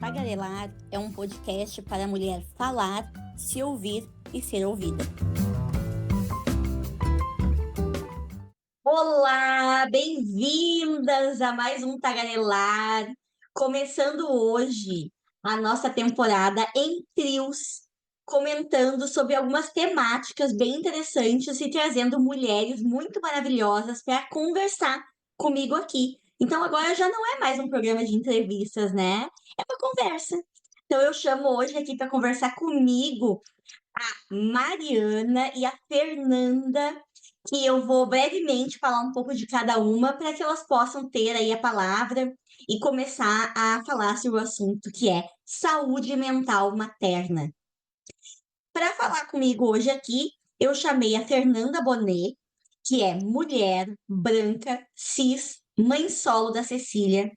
Tagarelar é um podcast para a mulher falar, se ouvir e ser ouvida. Olá, bem-vindas a mais um Tagarelar. Começando hoje a nossa temporada em trios, comentando sobre algumas temáticas bem interessantes e trazendo mulheres muito maravilhosas para conversar comigo aqui. Então agora já não é mais um programa de entrevistas, né? É uma conversa. Então eu chamo hoje aqui para conversar comigo a Mariana e a Fernanda, que eu vou brevemente falar um pouco de cada uma para que elas possam ter aí a palavra e começar a falar sobre o assunto que é saúde mental materna. Para falar comigo hoje aqui, eu chamei a Fernanda Bonet, que é mulher, branca, cis, mãe solo da Cecília,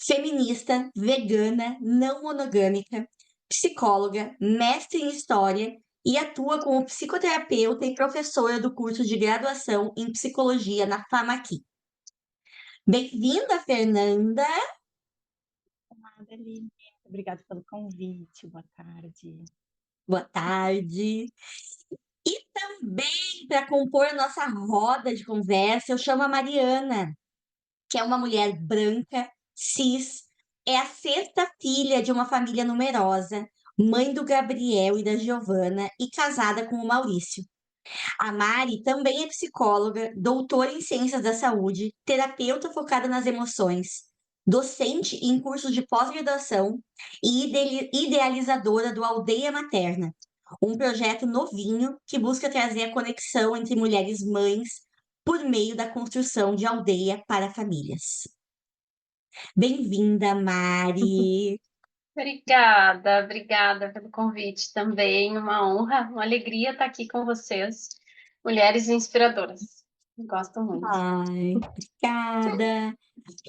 feminista, vegana, não monogâmica, psicóloga, mestre em história e atua como psicoterapeuta e professora do curso de graduação em psicologia na FAMAQui. Bem-vinda, Fernanda. Adeline, obrigada pelo convite. Boa tarde. Boa tarde. E também para compor a nossa roda de conversa, eu chamo a Mariana, que é uma mulher branca, cis, é a sexta filha de uma família numerosa, mãe do Gabriel e da Giovana e casada com o Maurício. A Mari também é psicóloga, doutora em ciências da saúde, terapeuta focada nas emoções, docente em cursos de pós-graduação e idealizadora do Aldeia Materna, um projeto novinho que busca trazer a conexão entre mulheres mães por meio da construção de aldeia para famílias. Bem-vinda, Mari! Obrigada pelo convite também. Uma honra, uma alegria estar aqui com vocês, mulheres inspiradoras. Gosto muito. Ai, obrigada!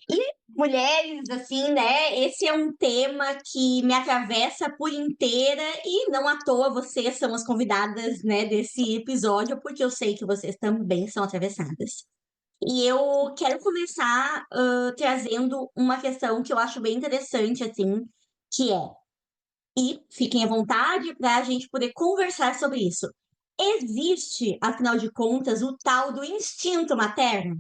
E mulheres, assim, né? Esse é um tema que me atravessa por inteira e não à toa vocês são as convidadas, né, desse episódio, porque eu sei que vocês também são atravessadas. E eu quero começar trazendo uma questão que eu acho bem interessante, assim, que é, e fiquem à vontade para a gente poder conversar sobre isso. Existe, afinal de contas, o tal do instinto materno?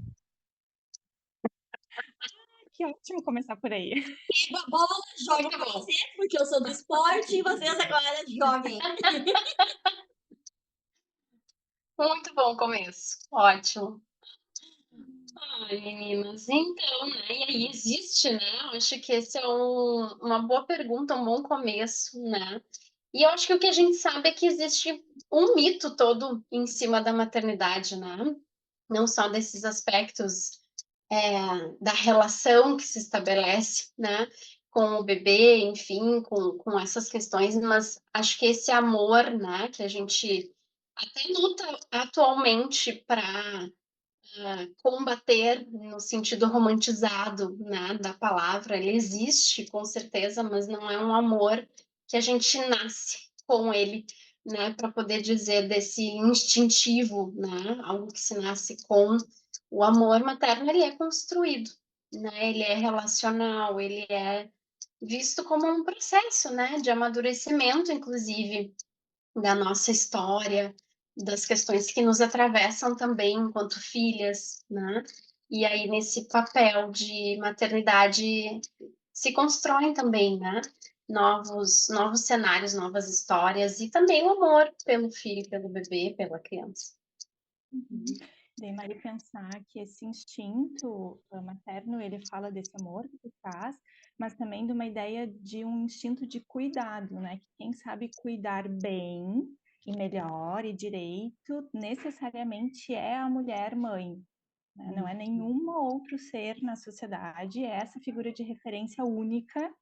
Que ótimo começar por aí. Pego a bola, jogo pra você, porque eu sou do esporte, e vocês agora joguem. Muito bom começo. Ótimo. Ai, meninas, então, né? E aí existe, né? Eu acho que esse é uma boa pergunta, um bom começo, né? E eu acho que o que a gente sabe é que existe um mito todo em cima da maternidade, né? Não só desses aspectos da relação que se estabelece, né, com o bebê, enfim, com essas questões, mas acho que esse amor, né, que a gente até luta atualmente para combater no sentido romantizado, né, da palavra, ele existe com certeza, mas não é um amor que a gente nasce com ele, né, para poder dizer desse instintivo, né, algo que se nasce com o amor materno, ele é construído, né, ele é relacional, ele é visto como um processo, né, de amadurecimento, inclusive, da nossa história, das questões que nos atravessam também enquanto filhas, né? E aí nesse papel de maternidade se constroem também, né? Novos cenários, novas histórias e também o amor pelo filho, pelo bebê, pela criança. Daí, Mari, pensar que esse instinto materno, ele fala desse amor que tu traz, mas também de uma ideia de um instinto de cuidado, né? Que quem sabe cuidar bem e melhor e direito, necessariamente é a mulher mãe, né? Não é nenhum outro ser na sociedade, é essa figura de referência única,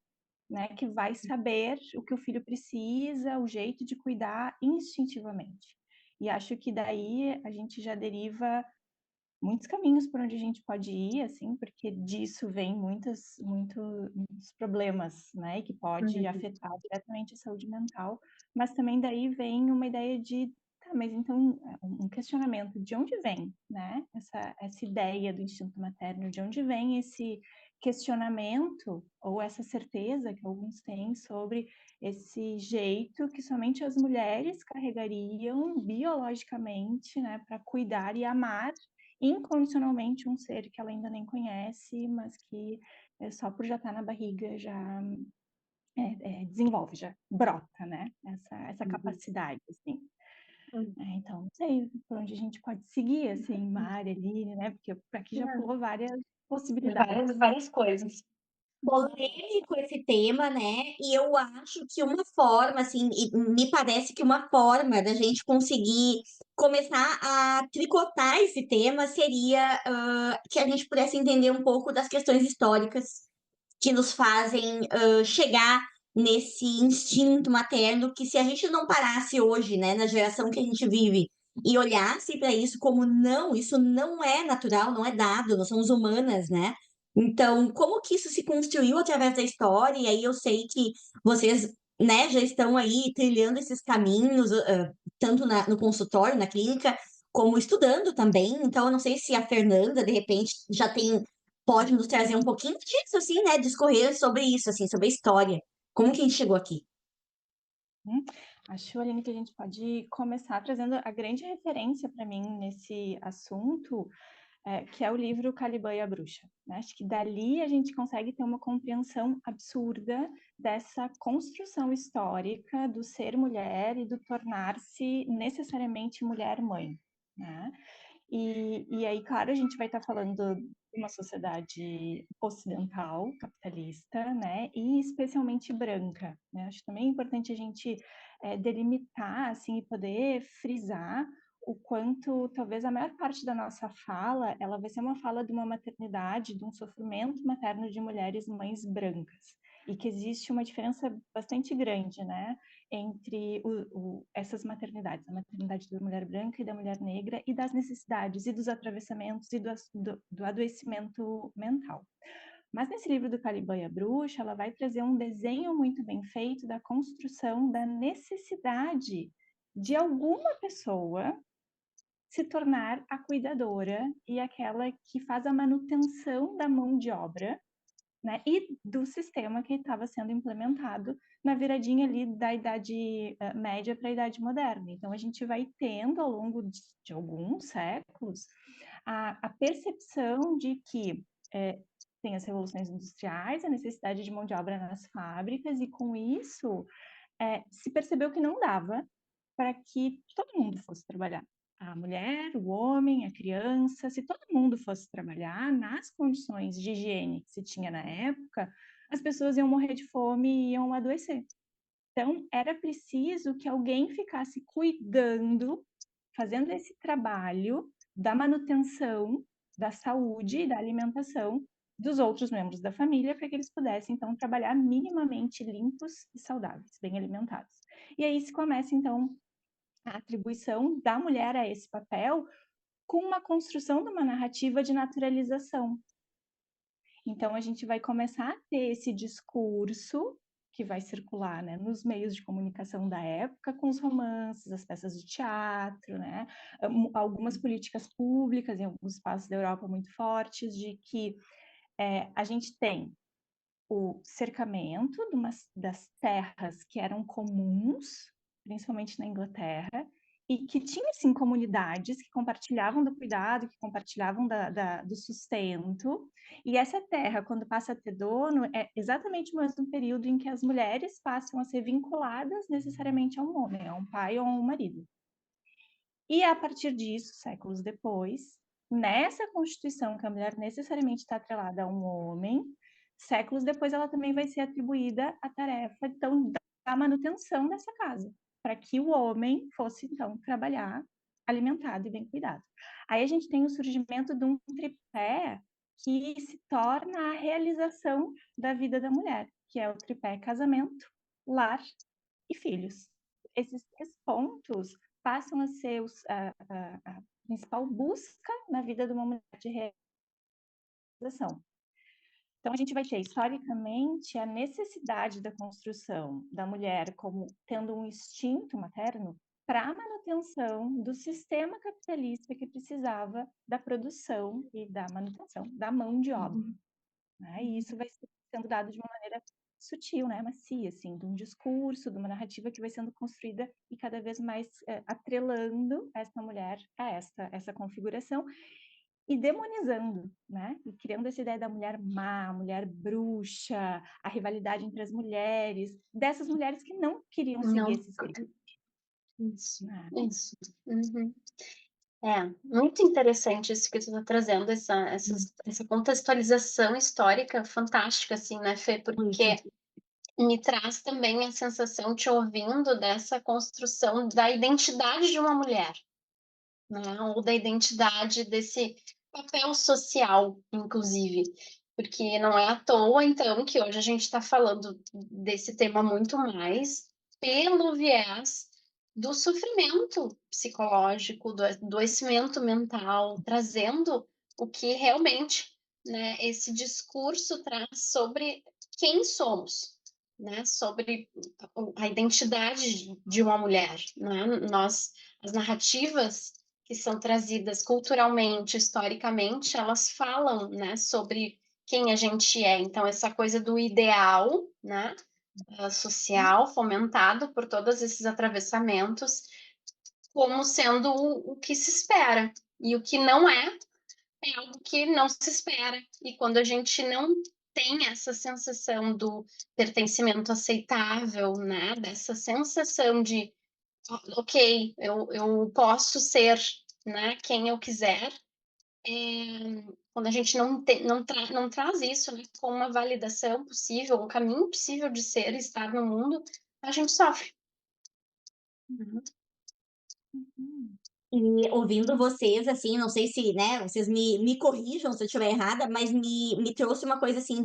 né, que vai saber o que o filho precisa, o jeito de cuidar instintivamente. E acho que daí a gente já deriva muitos caminhos por onde a gente pode ir, assim, porque disso vem muitos problemas, né, que pode afetar diretamente a saúde mental, mas também daí vem uma ideia de, tá, mas então, um questionamento, de onde vem, né, essa ideia do instinto materno, de onde vem questionamento ou essa certeza que alguns têm sobre esse jeito que somente as mulheres carregariam biologicamente, né, para cuidar e amar incondicionalmente um ser que ela ainda nem conhece, mas que só por já estar na barriga já desenvolve, já brota, né, essa capacidade, assim. Então, não sei por onde a gente pode seguir, assim, Mari, Aline, né, porque aqui já pulou várias possibilidades. Várias coisas. Polêmico esse tema, né? E eu acho que uma forma, assim, e me parece que uma forma da gente conseguir começar a tricotar esse tema seria que a gente pudesse entender um pouco das questões históricas que nos fazem chegar nesse instinto materno que se a gente não parasse hoje, né, na geração que a gente vive e olhasse para isso como não, isso não é natural, não é dado, nós somos humanas, né? Então, como que isso se construiu através da história? E aí eu sei que vocês, né, já estão aí trilhando esses caminhos, tanto no consultório, na clínica, como estudando também. Então, eu não sei se a Fernanda, de repente, já tem pode nos trazer um pouquinho disso, assim, né? Discorrer sobre isso, assim, sobre a história. Como que a gente chegou aqui? Acho, Aline, que a gente pode começar trazendo a grande referência para mim nesse assunto, que é o livro Caliban e a Bruxa, né? Acho que dali a gente consegue ter uma compreensão absurda dessa construção histórica do ser mulher e do tornar-se necessariamente mulher-mãe, né? E aí, claro, a gente vai estar falando de uma sociedade ocidental, capitalista, né, e especialmente branca, né? Acho também importante a gente delimitar, assim, e poder frisar o quanto, talvez, a maior parte da nossa fala, ela vai ser uma fala de uma maternidade, de um sofrimento materno de mulheres mães brancas, e que existe uma diferença bastante grande, né, entre essas maternidades, a maternidade da mulher branca e da mulher negra, e das necessidades e dos atravessamentos e do adoecimento mental. Mas nesse livro do Caliban e a Bruxa, ela vai trazer um desenho muito bem feito da construção da necessidade de alguma pessoa se tornar a cuidadora e aquela que faz a manutenção da mão de obra, né, e do sistema que estava sendo implementado na viradinha ali da Idade Média para a Idade Moderna. Então, a gente vai tendo, ao longo de alguns séculos, a percepção de que tem as revoluções industriais, a necessidade de mão de obra nas fábricas, e com isso se percebeu que não dava para que todo mundo fosse trabalhar. A mulher, o homem, a criança, se todo mundo fosse trabalhar nas condições de higiene que se tinha na época, as pessoas iam morrer de fome e iam adoecer. Então, era preciso que alguém ficasse cuidando, fazendo esse trabalho da manutenção da saúde e da alimentação dos outros membros da família, para que eles pudessem, então, trabalhar minimamente limpos e saudáveis, bem alimentados. E aí se começa, então, a atribuição da mulher a esse papel com uma construção de uma narrativa de naturalização. Então, a gente vai começar a ter esse discurso que vai circular, né, nos meios de comunicação da época, com os romances, as peças de teatro, né, algumas políticas públicas em alguns espaços da Europa muito fortes, de que a gente tem o cercamento das terras que eram comuns, principalmente na Inglaterra, e que tinha, sim, comunidades que compartilhavam do cuidado, que compartilhavam do sustento, e essa terra, quando passa a ter dono, é exatamente o mesmo período em que as mulheres passam a ser vinculadas necessariamente a um homem, a um pai ou a um marido. E a partir disso, séculos depois, nessa Constituição que a mulher necessariamente está atrelada a um homem, séculos depois ela também vai ser atribuída a tarefa, então, da manutenção dessa casa, para que o homem fosse, então, trabalhar alimentado e bem cuidado. Aí a gente tem o surgimento de um tripé que se torna a realização da vida da mulher, que é o tripé casamento, lar e filhos. Esses três pontos passam a ser a principal busca na vida de uma mulher de realização. Então, a gente vai ter, historicamente, a necessidade da construção da mulher como tendo um instinto materno para a manutenção do sistema capitalista que precisava da produção e da manutenção da mão de obra. né? E isso vai sendo dado de uma maneira sutil, né? Macia, assim, de um discurso, de uma narrativa que vai sendo construída e cada vez mais atrelando essa mulher a essa configuração e demonizando, né? E criando essa ideia da mulher má, a mulher bruxa, a rivalidade entre as mulheres, dessas mulheres que não queriam seguir Não, esse script, isso, né? isso. Uhum. É, muito interessante isso que tu está trazendo, essa contextualização histórica fantástica, assim, né, Fê? Muito. Porque me traz também a sensação, te ouvindo, dessa construção da identidade de uma mulher, né? Ou da identidade desse papel social, inclusive. Porque não é à toa, então, que hoje a gente está falando desse tema muito mais pelo viés do sofrimento psicológico, do adoecimento mental, trazendo o que realmente, né, esse discurso traz sobre quem somos, né, sobre a identidade de uma mulher, né? As narrativas que são trazidas culturalmente, historicamente, elas falam, né, sobre quem a gente é. Então, essa coisa do ideal, né, social, fomentado por todos esses atravessamentos, como sendo o que se espera. E o que não é algo que não se espera. E quando a gente não tem essa sensação do pertencimento aceitável, né, dessa sensação de ok, eu posso ser, né, quem eu quiser. Quando a gente não traz isso, né, com uma validação possível, um caminho possível de ser e estar no mundo, a gente sofre. Uhum. Uhum. E ouvindo vocês, assim, não sei se, né, vocês me corrijam se eu estiver errada, mas me trouxe uma coisa assim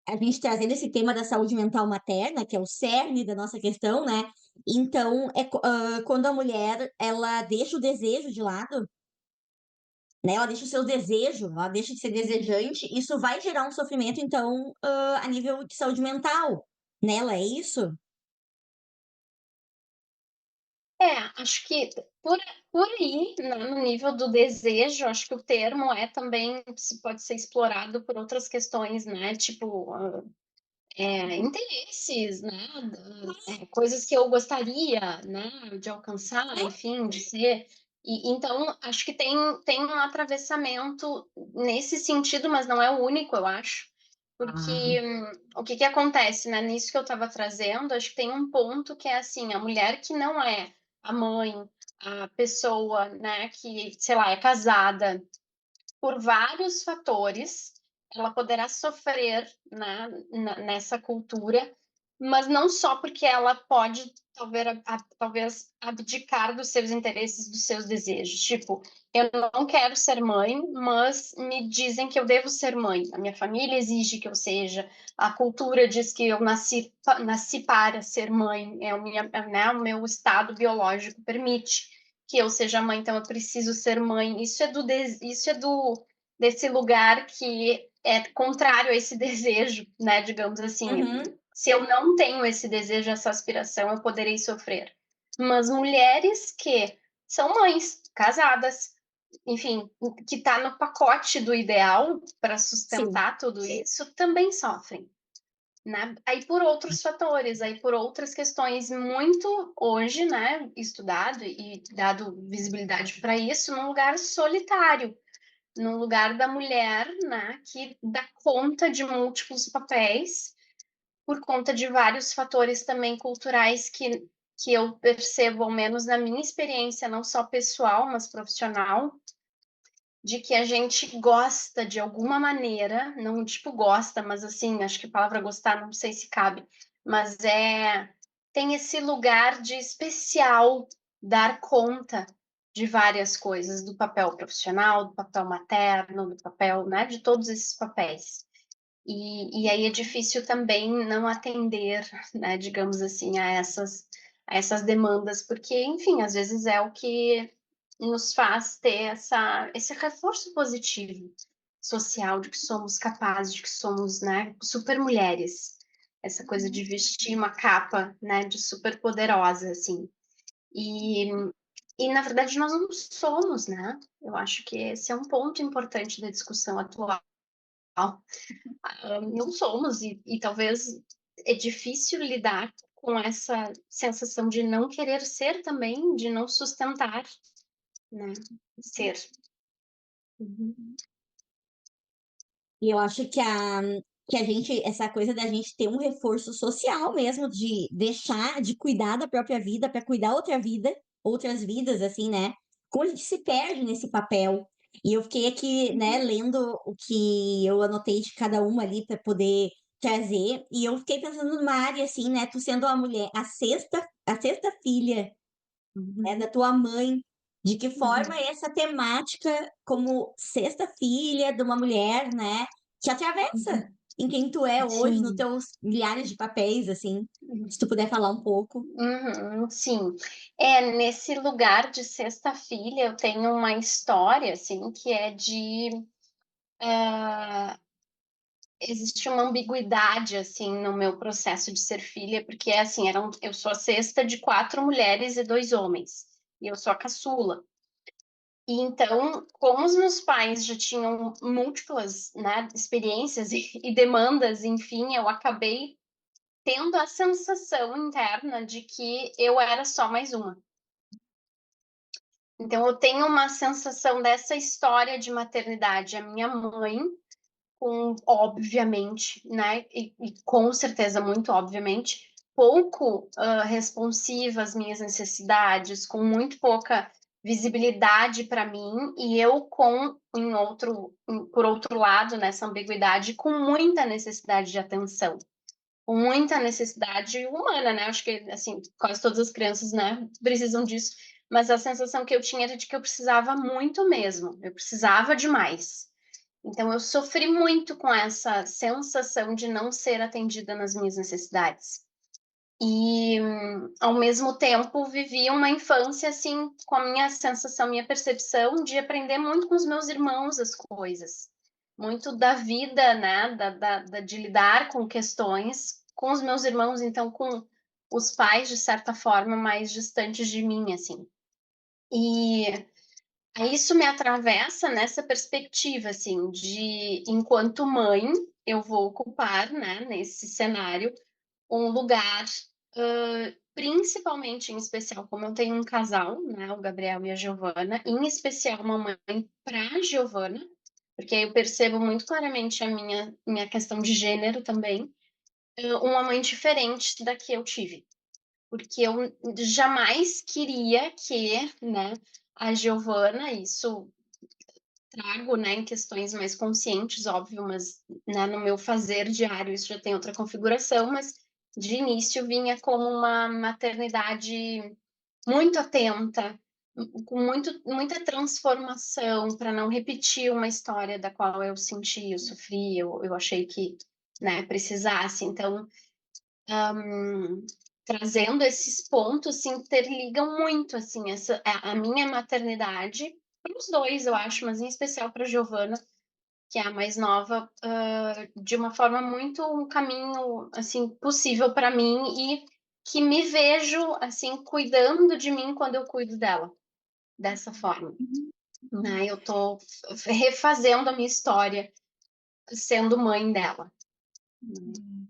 a gente trazendo esse tema da saúde mental materna, que é o cerne da nossa questão, né? Então, quando a mulher, ela deixa o desejo de lado, né? Ela deixa o seu desejo, ela deixa de ser desejante, isso vai gerar um sofrimento, então, a nível de saúde mental nela, é isso? Acho que por, por aí, né, no nível do desejo, acho que o termo também pode ser explorado por outras questões, né? Tipo, interesses, né? Coisas que eu gostaria, né, de alcançar, enfim, de ser. E, então, acho que tem um atravessamento nesse sentido, mas não é o único, eu acho. Ah, Porque o que acontece, né? Nisso que eu estava trazendo, acho que tem um ponto que é assim, a mulher que não é a mãe, a pessoa, né, que, sei lá, é casada, por vários fatores, ela poderá sofrer, né, nessa cultura, mas não só porque ela pode talvez abdicar dos seus interesses, dos seus desejos. Tipo, eu não quero ser mãe, mas me dizem que eu devo ser mãe. A minha família exige que eu seja. A cultura diz que eu nasci para ser mãe. Né, o meu estado biológico permite que eu seja mãe, então eu preciso ser mãe. Isso é desse lugar que é contrário a esse desejo, né? Digamos assim, uhum, se eu não tenho esse desejo, essa aspiração, eu poderei sofrer. Mas mulheres que são mães, casadas, enfim, que está no pacote do ideal para sim. sustentar tudo isso, também sofrem. Né? Aí por outros fatores, aí por outras questões muito hoje, né, estudado e dado visibilidade para isso, num lugar solitário, no lugar da mulher, né, que dá conta de múltiplos papéis, por conta de vários fatores também culturais que eu percebo, ao menos na minha experiência, não só pessoal, mas profissional, de que a gente gosta de alguma maneira, não tipo gosta, mas assim, acho que a palavra gostar não sei se cabe, mas tem esse lugar de especial dar conta de várias coisas, do papel profissional, do papel materno, do papel, né, de todos esses papéis. E aí é difícil também não atender, né, digamos assim, a essas demandas, porque, enfim, às vezes é o que nos faz ter esse reforço positivo social de que somos capazes, de que somos, né, super mulheres. Essa coisa de vestir uma capa, né, de super poderosa, assim. E, e na verdade nós não somos, né? Eu acho que esse é um ponto importante da discussão atual. Não somos, e talvez é difícil lidar com essa sensação de não querer ser também, de não sustentar, né? Ser. Uhum. E eu acho que a gente, essa coisa da gente ter um reforço social mesmo, de deixar de cuidar da própria vida para cuidar outra vida, outras vidas, assim, né? Como a gente se perde nesse papel. E eu fiquei aqui, né, lendo o que eu anotei de cada uma ali para poder trazer, e eu fiquei pensando numa área assim, né? Tu sendo uma mulher, a sexta filha, né, da tua mãe, de que forma essa temática, como sexta filha de uma mulher, né, te atravessa em quem tu é hoje, nos Sim. teus milhares de papéis, assim, se tu puder falar um pouco. Sim. Nesse lugar de sexta filha, eu tenho uma história, assim, que é de existe uma ambiguidade, assim, no meu processo de ser filha, porque, assim, eu sou a sexta de 4 mulheres e 2 homens, e eu sou a caçula. E então, como os meus pais já tinham múltiplas, né, experiências e demandas, enfim, eu acabei tendo a sensação interna de que eu era só mais uma. Então, eu tenho uma sensação dessa história de maternidade. A minha mãe, com, obviamente, né, e com certeza, muito obviamente, pouco responsiva às minhas necessidades, com muito pouca visibilidade para mim, e eu por outro lado, nessa ambiguidade, com muita necessidade de atenção, com muita necessidade humana, né? Acho que, assim, quase todas as crianças, né, precisam disso, mas a sensação que eu tinha era de que eu precisava muito mesmo, eu precisava demais. Então, eu sofri muito com essa sensação de não ser atendida nas minhas necessidades. E, ao mesmo tempo, vivi uma infância, assim, com a minha sensação, minha percepção de aprender muito com os meus irmãos as coisas. Muito da vida, né, de lidar com questões com os meus irmãos, então, com os pais, de certa forma, mais distantes de mim, assim. E isso me atravessa nessa perspectiva, assim, de enquanto mãe, eu vou ocupar, né, nesse cenário, um lugar, principalmente, em especial, como eu tenho um casal, né, o Gabriel e a Giovana, em especial uma mãe para a Giovana, porque eu percebo muito claramente a minha questão de gênero também, uma mãe diferente da que eu tive. Porque eu jamais queria que, né, a Giovana, isso trago, né, em questões mais conscientes, óbvio, mas, né, no meu fazer diário isso já tem outra configuração, mas de início vinha como uma maternidade muito atenta, com muita transformação, para não repetir uma história da qual eu senti, eu sofri, eu achei que, né, precisasse. Então, trazendo esses pontos se interligam muito, assim, a minha maternidade, para os dois, eu acho, mas em especial para a Giovana, que é a mais nova, de uma forma muito um caminho, assim, possível para mim e que me vejo, assim, cuidando de mim quando eu cuido dela, dessa forma, né? Eu tô refazendo a minha história sendo mãe dela. Hum.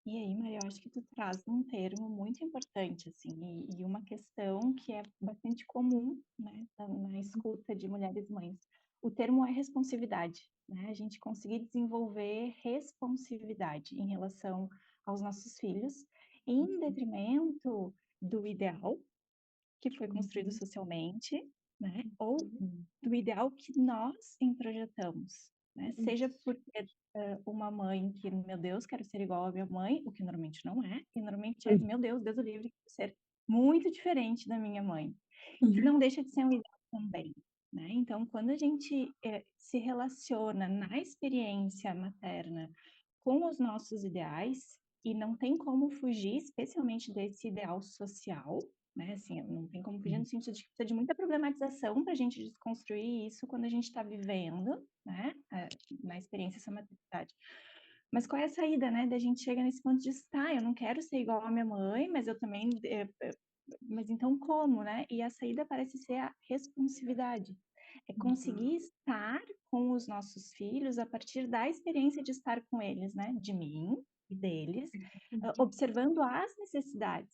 E aí, Maria, eu acho que tu traz um termo muito importante, assim, e uma questão que é bastante comum, né, na escuta de mulheres mães. O termo é responsividade, né? A gente conseguir desenvolver responsividade em relação aos nossos filhos, em detrimento do ideal que foi construído socialmente, né? Ou do ideal que nós introjetamos, né? Seja por ter uma mãe que, meu Deus, quero ser igual à minha mãe, o que normalmente não é, e normalmente é, meu Deus, Deus o livre, quero ser muito diferente da minha mãe, que não deixa de ser um ideal também, né? Então, quando a gente se relaciona na experiência materna com os nossos ideais, e não tem como fugir, especialmente desse ideal social, né? Assim, não tem como fugir no sentido de que precisa de muita problematização para a gente desconstruir isso quando a gente está vivendo, né? Na experiência essa maternidade. Mas qual é a saída, né? Da gente chega nesse ponto de estar, eu não quero ser igual à minha mãe, mas eu também. Mas então como, né? E a saída parece ser a responsividade. é conseguir estar com os nossos filhos a partir da experiência de estar com eles, né? De mim e deles, observando as necessidades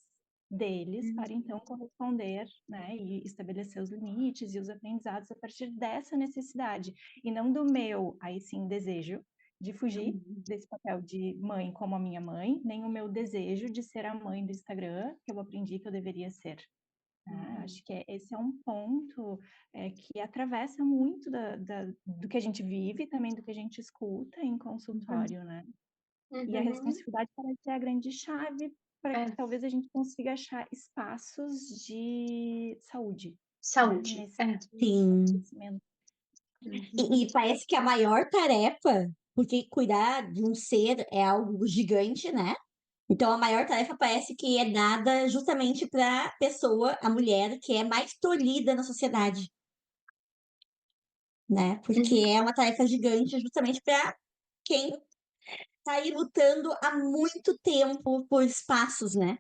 deles para então corresponder, né? E estabelecer os limites e os aprendizados a partir dessa necessidade e não do meu, aí sim, desejo de fugir desse papel de mãe como a minha mãe, nem o meu desejo de ser a mãe do Instagram que eu aprendi que eu deveria ser. Acho que esse é um ponto que atravessa muito do que a gente vive, também do que a gente escuta em consultório, né? E a Uhum. responsabilidade parece ser a grande chave para que É. talvez a gente consiga achar espaços de saúde, né? Saúde. Nesse É. Sim. crescimento. E parece que a maior tarefa, porque cuidar de um ser é algo gigante, né? Então a maior tarefa parece que é dada justamente para a pessoa, a mulher, que é mais tolhida na sociedade, né? Porque Uhum. é uma tarefa gigante justamente para quem tá aí lutando há muito tempo por espaços, né?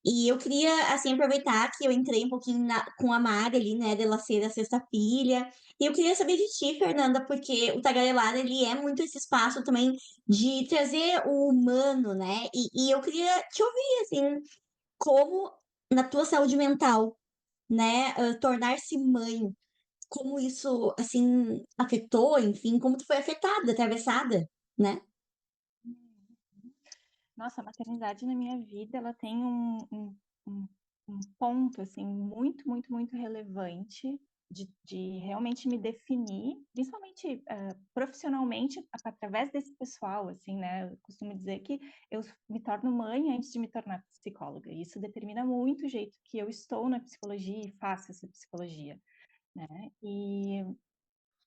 E eu queria, assim, aproveitar que eu entrei um pouquinho com a Mari ali, né, dela ser a sexta filha. E eu queria saber de ti, Fernanda, porque o Tagarelada, ele é muito esse espaço também de trazer o humano, né? E eu queria te ouvir, assim, como na tua saúde mental, né, tornar-se mãe, como isso, assim, afetou, enfim, como tu foi afetada, atravessada, né? Nossa, a maternidade na minha vida, ela tem um, um ponto, assim, muito, muito, muito relevante de realmente me definir, principalmente profissionalmente, através desse pessoal, assim, né? Eu costumo dizer que eu me torno mãe antes de me tornar psicóloga. E isso determina muito o jeito que eu estou na psicologia e faço essa psicologia, né?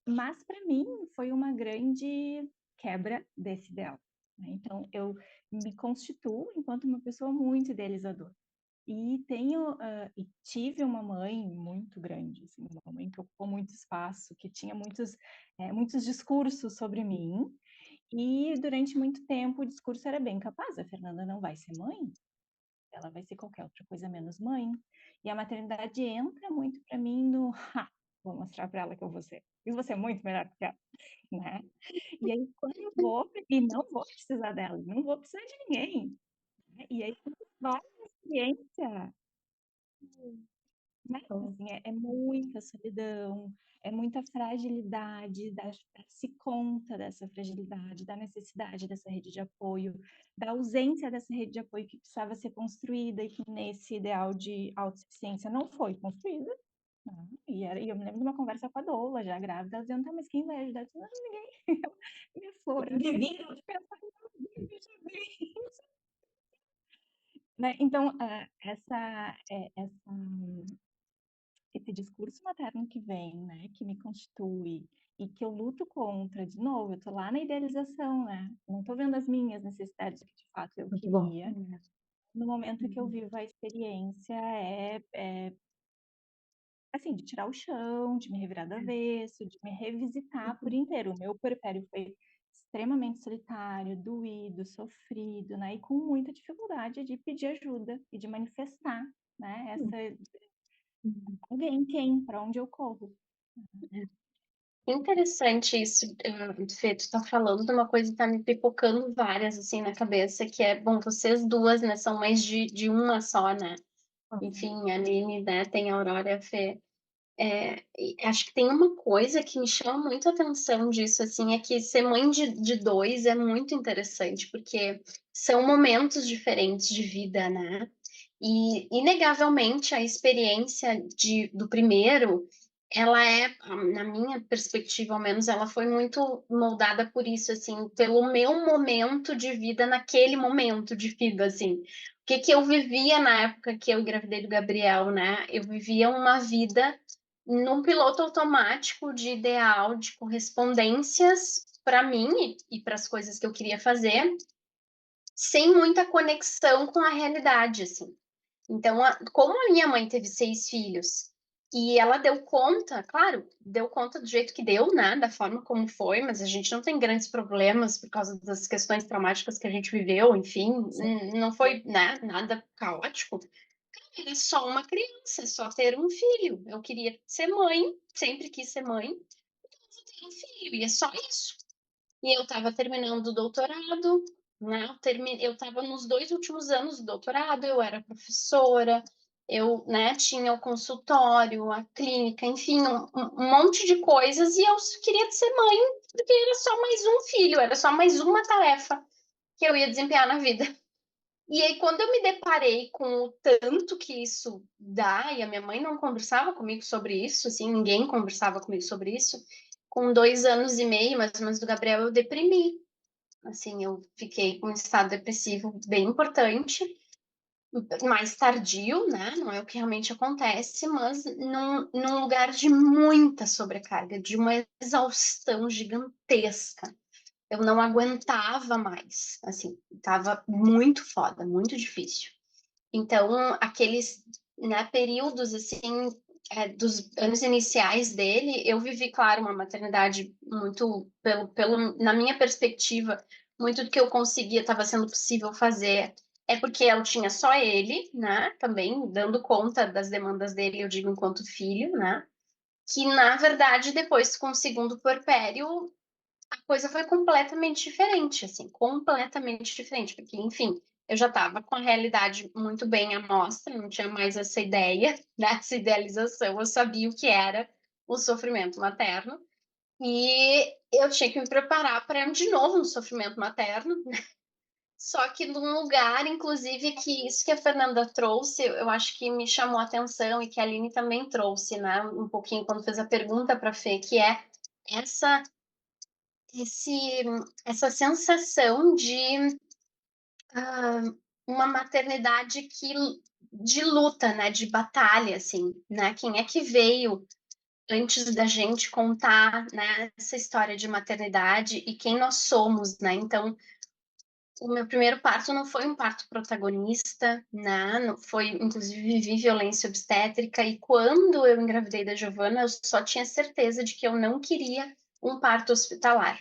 Mas para mim foi uma grande quebra desse ideal, né? Então eu me constituo enquanto uma pessoa muito idealizadora. E e tive uma mãe muito grande, assim, uma mãe que ocupou muito espaço, que tinha muitos discursos sobre mim. E durante muito tempo o discurso era bem capaz: a Fernanda não vai ser mãe, ela vai ser qualquer outra coisa menos mãe. E a maternidade entra muito para mim no, vou mostrar para ela que eu vou ser. E você é muito melhor que ela, né? E aí, quando eu vou, e não vou precisar dela, não vou precisar de ninguém, né? E aí, quando vai na experiência, né? Assim, é muita solidão, é muita fragilidade, dar-se conta dessa fragilidade, da necessidade dessa rede de apoio, da ausência dessa rede de apoio que precisava ser construída e que nesse ideal de autossuficiência não foi construída. Né? E eu me lembro de uma conversa com a Doula, já grávida, ela dizendo: tá, mas quem vai ajudar? Eu disse: não, ninguém. Minha flor, eu nem de pensar em veja bem. Né? Então, esse discurso materno que vem, né, que me constitui e que eu luto contra, de novo, eu tô lá na idealização, né? Não tô vendo as minhas necessidades que de fato eu Muito bom. queria. No momento que eu vivo a experiência assim, de tirar o chão, de me revirar do avesso, de me revisitar por inteiro. O meu puerpério foi extremamente solitário, doído, sofrido, né? E com muita dificuldade de pedir ajuda e de manifestar, né? Alguém, quem, para onde eu corro. Interessante isso, Fê, tu tá falando de uma coisa que tá me pipocando várias, assim, na cabeça, que é, bom, vocês duas, né, são mães de uma só, né? Enfim, a Aline, né, tem a Aurora e a Fê. E acho que tem uma coisa que me chama muito a atenção disso, assim, é que ser mãe de dois é muito interessante, porque são momentos diferentes de vida, né? E, inegavelmente, a experiência do primeiro, ela na minha perspectiva, ao menos, ela foi muito moldada por isso, assim, pelo meu momento de vida naquele momento de vida, assim. O que que eu vivia na época que eu engravidei do Gabriel, né? Eu vivia uma vida num piloto automático de ideal, de correspondências para mim e para as coisas que eu queria fazer, sem muita conexão com a realidade, assim. Então, como a minha mãe teve 6 filhos e ela deu conta, claro, deu conta do jeito que deu, né, da forma como foi, mas a gente não tem grandes problemas por causa das questões traumáticas que a gente viveu, enfim, não foi, né, nada caótico. era só uma criança, só ter um filho. Eu queria ser mãe, sempre quis ser mãe, ter um filho, e é só isso. E eu estava terminando o doutorado, né? Eu estava nos 2 últimos anos do doutorado, eu era professora, eu, né, tinha o consultório, a clínica, enfim, um monte de coisas, e eu queria ser mãe, porque era só mais um filho, era só mais uma tarefa que eu ia desempenhar na vida. E aí, quando eu me deparei com o tanto que isso dá, e a minha mãe não conversava comigo sobre isso, assim, ninguém conversava comigo sobre isso, com 2 anos e meio, mais ou menos, do Gabriel, eu deprimi. Assim, eu fiquei com um estado depressivo bem importante, mais tardio, né? Não é o que realmente acontece, mas num lugar de muita sobrecarga, de uma exaustão gigantesca. Eu não aguentava mais, assim, tava muito foda, muito difícil. Então, aqueles, né, períodos, assim, dos anos iniciais dele, eu vivi, claro, uma maternidade muito, na minha perspectiva, muito do que eu conseguia, estava sendo possível fazer, é porque eu tinha só ele, né, também, dando conta das demandas dele, eu digo enquanto filho, né, que, na verdade, depois, com o segundo puerpério, a coisa foi completamente diferente, assim, completamente diferente, porque, enfim, eu já estava com a realidade muito bem à mostra, não tinha mais essa ideia, né, essa idealização, eu sabia o que era o sofrimento materno, e eu tinha que me preparar para de novo um sofrimento materno, né? Só que num lugar, inclusive, que isso que a Fernanda trouxe, eu acho que me chamou a atenção e que a Aline também trouxe, né, um pouquinho quando fez a pergunta para a Fê, que é essa esse, essa sensação de uma maternidade de luta, né, de batalha, assim, né? Quem é que veio antes da gente contar, né, essa história de maternidade e quem nós somos, né? Então, o meu primeiro parto não foi um parto protagonista, né? Não foi, inclusive, vivi violência obstétrica e quando eu engravidei da Giovana, eu só tinha certeza de que eu não queria um parto hospitalar.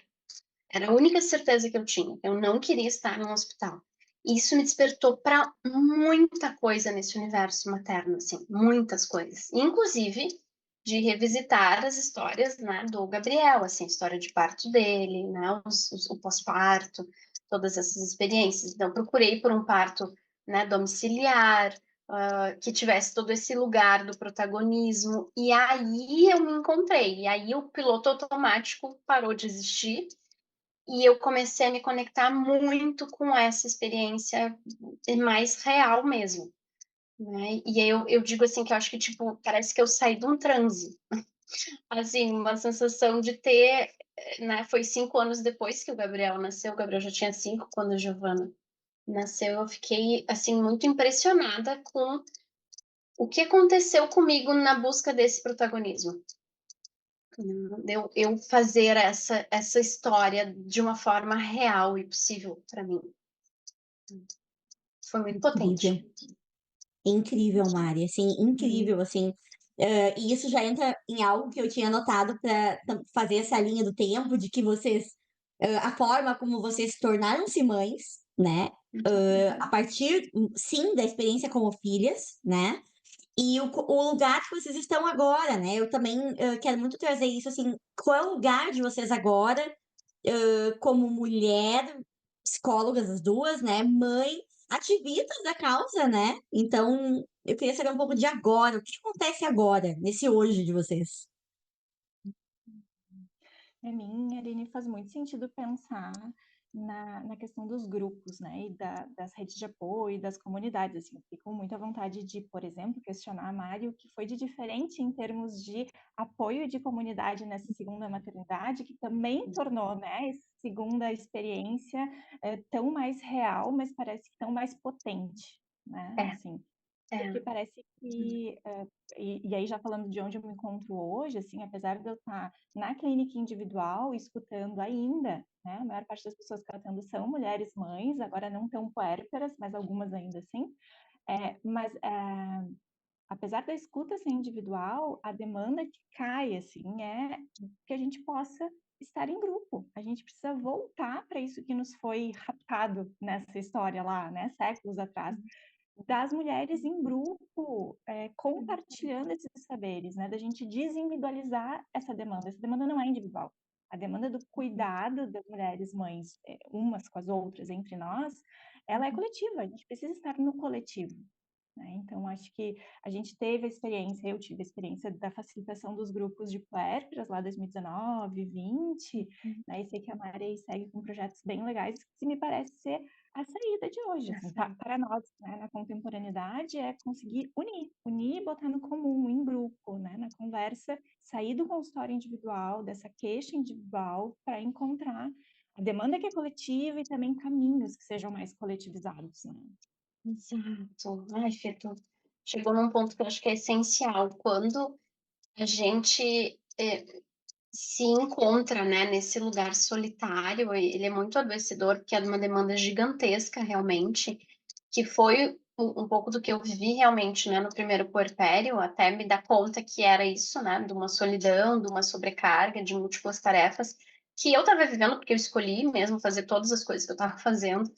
Era a única certeza que eu tinha. Eu não queria estar num hospital. E isso me despertou para muita coisa nesse universo materno, assim, muitas coisas. Inclusive de revisitar as histórias, né, do Gabriel, assim, a história de parto dele, né, o pós-parto, todas essas experiências. Então, procurei por um parto, né, domiciliar, que tivesse todo esse lugar do protagonismo. E aí eu me encontrei. E aí o piloto automático parou de existir e eu comecei a me conectar muito com essa experiência mais real mesmo, né? E aí eu digo assim que eu acho que, tipo, parece que eu saí de um transe. Assim, uma sensação de ter, né? Foi 5 anos depois que o Gabriel nasceu, o Gabriel já tinha 5 quando a Giovana nasceu. Eu fiquei, assim, muito impressionada com o que aconteceu comigo na busca desse protagonismo. Eu fazer essa história de uma forma real e possível para mim. Foi muito Incrível, potente. incrível, Mari, assim, incrível, assim. E isso já entra em algo que eu tinha anotado para fazer essa linha do tempo, de que vocês, a forma como vocês tornaram-se mães, né? A partir, sim, da experiência como filhas, né? E o lugar que vocês estão agora, né? Eu também quero muito trazer isso, assim, qual é o lugar de vocês agora, como mulher, psicólogas as duas, né? Mãe, ativistas da causa, né? Então, eu queria saber um pouco de agora, o que acontece agora, nesse hoje de vocês? Para mim, Aline, faz muito sentido pensar na questão dos grupos, né, e das redes de apoio, e das comunidades, assim, eu fico com muita vontade de, por exemplo, questionar a Mari o que foi de diferente em termos de apoio de comunidade nessa segunda maternidade, que também tornou, né, essa segunda experiência tão mais real, mas parece que tão mais potente, né, É, assim, é. porque parece que, e aí já falando de onde eu me encontro hoje, assim, apesar de eu estar na clínica individual, escutando ainda, né, a maior parte das pessoas que eu atendo são mulheres mães, agora não tão puérperas, mas algumas ainda assim, mas apesar da escuta ser individual, a demanda que cai, assim, é que a gente possa estar em grupo. A gente precisa voltar para isso que nos foi raptado nessa história lá, né, séculos atrás, das mulheres em grupo, compartilhando esses saberes, né? Da gente desindividualizar essa demanda. Essa demanda não é individual. A demanda do cuidado das mulheres mães, umas com as outras, entre nós, ela é coletiva. A gente precisa estar no coletivo, né? Então, acho que a gente teve a experiência, eu tive a experiência da facilitação dos grupos de puérperas lá 2019, 20, né? E sei que a Mari segue com projetos bem legais, que me parece ser a saída de hoje, assim, para nós, né, na contemporaneidade, é conseguir unir e botar no comum, em grupo, né, na conversa, sair do consultório individual, dessa queixa individual, para encontrar a demanda que é coletiva e também caminhos que sejam mais coletivizados, né? Exato. Ai, Fê, tu chegou num ponto que eu acho que é essencial. Quando a gente se encontra, né, nesse lugar solitário, ele é muito adoecedor, porque é uma demanda gigantesca, realmente, que foi um pouco do que eu vivi realmente, né, no primeiro puerpério, até me dar conta que era isso, né, de uma solidão, de uma sobrecarga, de múltiplas tarefas, que eu estava vivendo porque eu escolhi mesmo fazer todas as coisas que eu estava fazendo,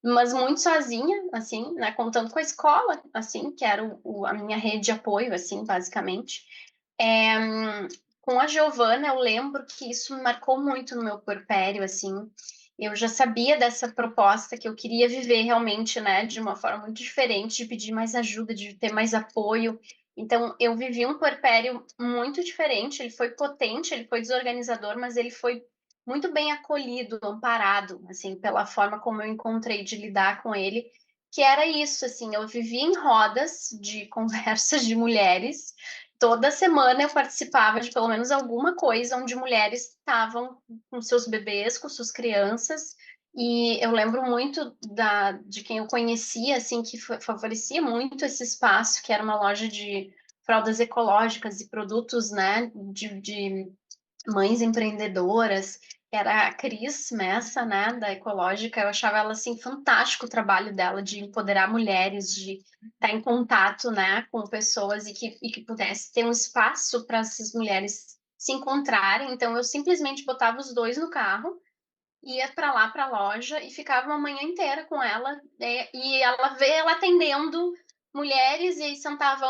mas muito sozinha, assim, né, contando com a escola, assim, que era a minha rede de apoio, assim, basicamente. É, com a Giovana, eu lembro que isso me marcou muito no meu puerpério, assim. Eu já sabia dessa proposta que eu queria viver realmente, né, de uma forma muito diferente, de pedir mais ajuda, de ter mais apoio. Então, eu vivi um puerpério muito diferente. Ele foi potente, ele foi desorganizador, mas ele foi muito bem acolhido, amparado, assim, pela forma como eu encontrei de lidar com ele, que era isso, assim, eu vivi em rodas de conversas de mulheres. Toda semana eu participava de pelo menos alguma coisa onde mulheres estavam com seus bebês, com suas crianças, e eu lembro muito de quem eu conhecia, assim, que favorecia muito esse espaço, que era uma loja de fraldas ecológicas e produtos, né, de mães empreendedoras, que era a Cris Messa, né, da Ecológica. Eu achava ela, assim, fantástico o trabalho dela de empoderar mulheres, de estar em contato, né, com pessoas e que pudesse ter um espaço para essas mulheres se encontrarem. Então, eu simplesmente botava os dois no carro, ia para lá, para a loja, e ficava uma manhã inteira com ela, né, e ela vê ela atendendo mulheres, e aí sentava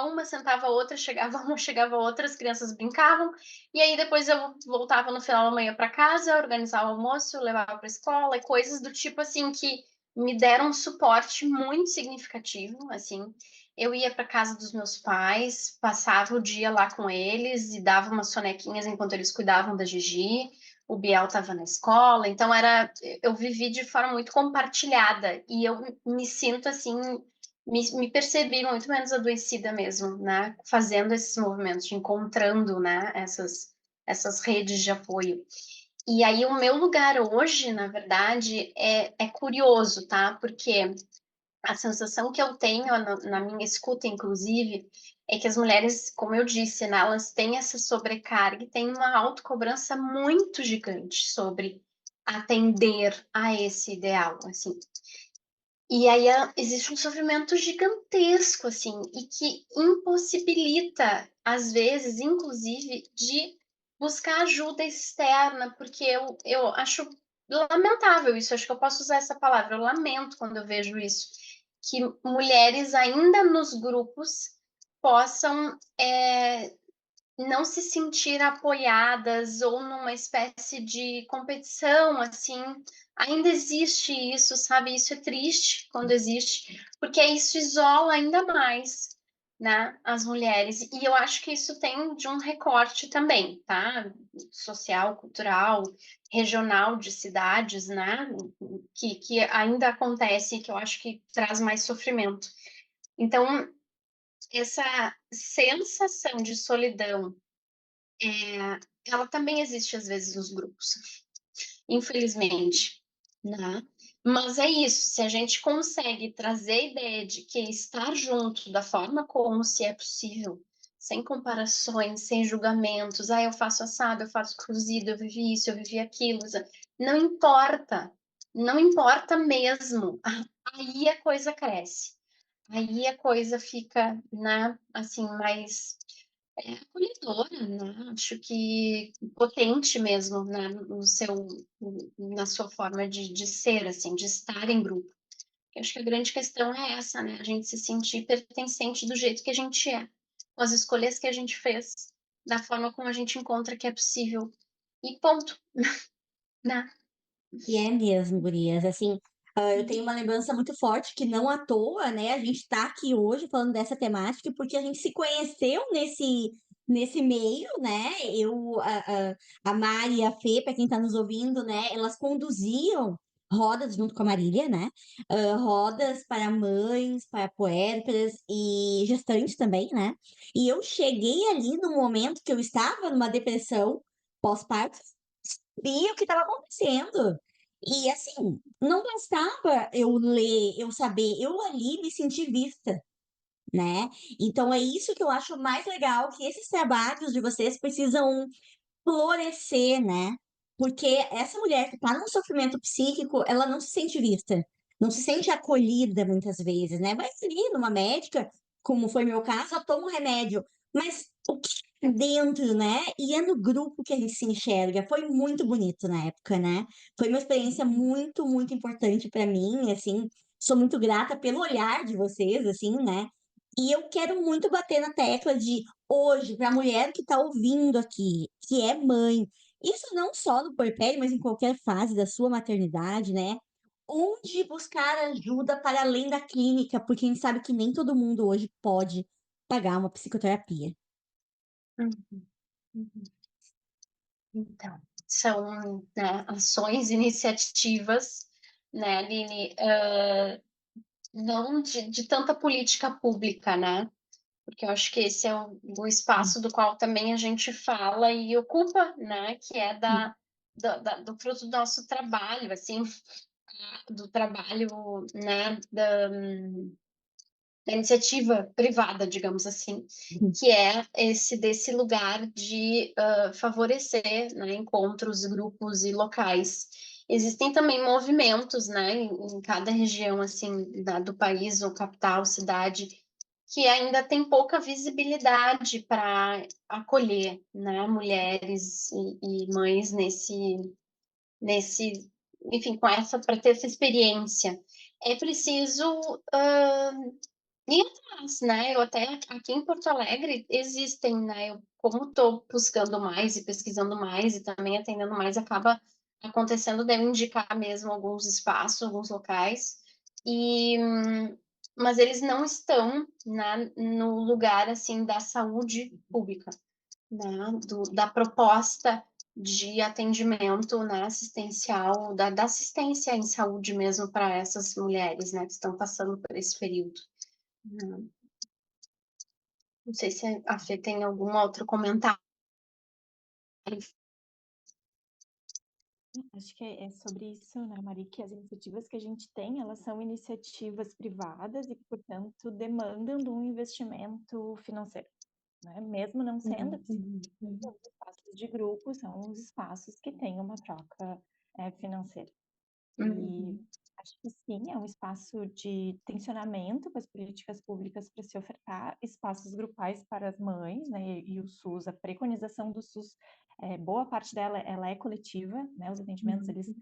outra, chegava uma, chegava outra, as crianças brincavam, e aí depois eu voltava no final da manhã para casa, organizava o almoço, levava para a escola, e coisas do tipo assim que me deram um suporte muito significativo, assim. Eu ia para casa dos meus pais, passava o dia lá com eles e dava umas sonequinhas enquanto eles cuidavam da Gigi. O Biel estava na escola, então eu vivi de forma muito compartilhada e eu me sinto assim, me percebi muito menos adoecida mesmo, né? Fazendo esses movimentos, encontrando, né? Essas redes de apoio. E aí o meu lugar hoje, na verdade, é curioso, tá? Porque a sensação que eu tenho na minha escuta, inclusive, é que as mulheres, como eu disse, né, elas têm essa sobrecarga e têm uma autocobrança muito gigante sobre atender a esse ideal, assim. E aí existe um sofrimento gigantesco, assim, e que impossibilita, às vezes, inclusive, de buscar ajuda externa, porque eu acho lamentável isso, acho que eu posso usar essa palavra, eu lamento quando eu vejo isso, que mulheres ainda nos grupos possam não se sentir apoiadas ou numa espécie de competição, assim, ainda existe isso, sabe? Isso é triste quando existe, porque isso isola ainda mais, né, as mulheres. E eu acho que isso tem de um recorte também, tá? Social, cultural, regional de cidades, né? Que ainda acontece e que eu acho que traz mais sofrimento. Então, essa sensação de solidão ela também existe às vezes nos grupos, infelizmente, né? Mas é isso, se a gente consegue trazer a ideia de que estar junto da forma como se é possível, sem comparações, sem julgamentos, eu faço assado, eu faço cozido, eu vivi isso, eu vivi aquilo, não importa, não importa mesmo, aí a coisa cresce, aí a coisa fica, né, assim, mais acolhedora, né? Acho que potente mesmo, né? Na sua forma de ser, assim, de estar em grupo. Eu acho que a grande questão é essa, né? A gente se sentir pertencente do jeito que a gente é, com as escolhas que a gente fez, da forma como a gente encontra que é possível. E ponto, né? E é mesmo, gurias, assim, eu tenho uma lembrança muito forte que não à toa, né, a gente tá aqui hoje falando dessa temática, porque a gente se conheceu nesse meio, né, a Mari e a Fê, para quem tá nos ouvindo, né, elas conduziam rodas junto com a Marília, né, rodas para mães, para puérperas e gestantes também, né, e eu cheguei ali no momento que eu estava numa depressão pós-parto, vi o que estava acontecendo. E assim, não bastava eu ler, eu saber, eu ali me senti vista, né? Então é isso que eu acho mais legal, que esses trabalhos de vocês precisam florescer, né? Porque essa mulher que está num sofrimento psíquico, ela não se sente vista, não se sente acolhida muitas vezes, né? Vai ali numa médica, como foi meu caso, ela toma um remédio, mas o que é dentro, né? E é no grupo que a gente se enxerga. Foi muito bonito na época, né? Foi uma experiência muito, muito importante para mim, assim. Sou muito grata pelo olhar de vocês, assim, né? E eu quero muito bater na tecla de hoje, para a mulher que está ouvindo aqui, que é mãe, isso não só no puerpério, mas em qualquer fase da sua maternidade, né? Onde buscar ajuda para além da clínica, porque a gente sabe que nem todo mundo hoje pode pagar uma psicoterapia. Uhum, uhum. Então, são, né, ações, iniciativas, né, Aline, não de tanta política pública, né? Porque eu acho que esse é o espaço do qual também a gente fala e ocupa, né? Que é do fruto do nosso trabalho, assim, do trabalho, né? Da iniciativa privada, digamos assim, que é esse desse lugar de favorecer, né, encontros, grupos e locais. Existem também movimentos, né, em cada região assim do país ou capital, cidade, que ainda tem pouca visibilidade para acolher, né, mulheres e mães nesse, enfim, com essa para ter essa experiência. É preciso ir atrás, né? Eu até aqui em Porto Alegre existem, né? Eu, como estou buscando mais e pesquisando mais e também atendendo mais, acaba acontecendo de eu indicar mesmo alguns espaços, alguns locais, e mas eles não estão no lugar assim da saúde pública, né? Da proposta de atendimento, né, assistencial, da assistência em saúde mesmo para essas mulheres, né, que estão passando por esse período. Não sei se a Fê tem algum outro comentário. Acho que é sobre isso, né, Mari, que as iniciativas que a gente tem, elas são iniciativas privadas e que, portanto, demandam de um investimento financeiro, né? Mesmo não sendo os espaços de grupo, são os espaços que têm uma troca financeira. E acho que sim, é um espaço de tensionamento com as políticas públicas para se ofertar espaços grupais para as mães, né? E o SUS, a preconização do SUS, boa parte dela ela é coletiva, né? Os atendimentos eles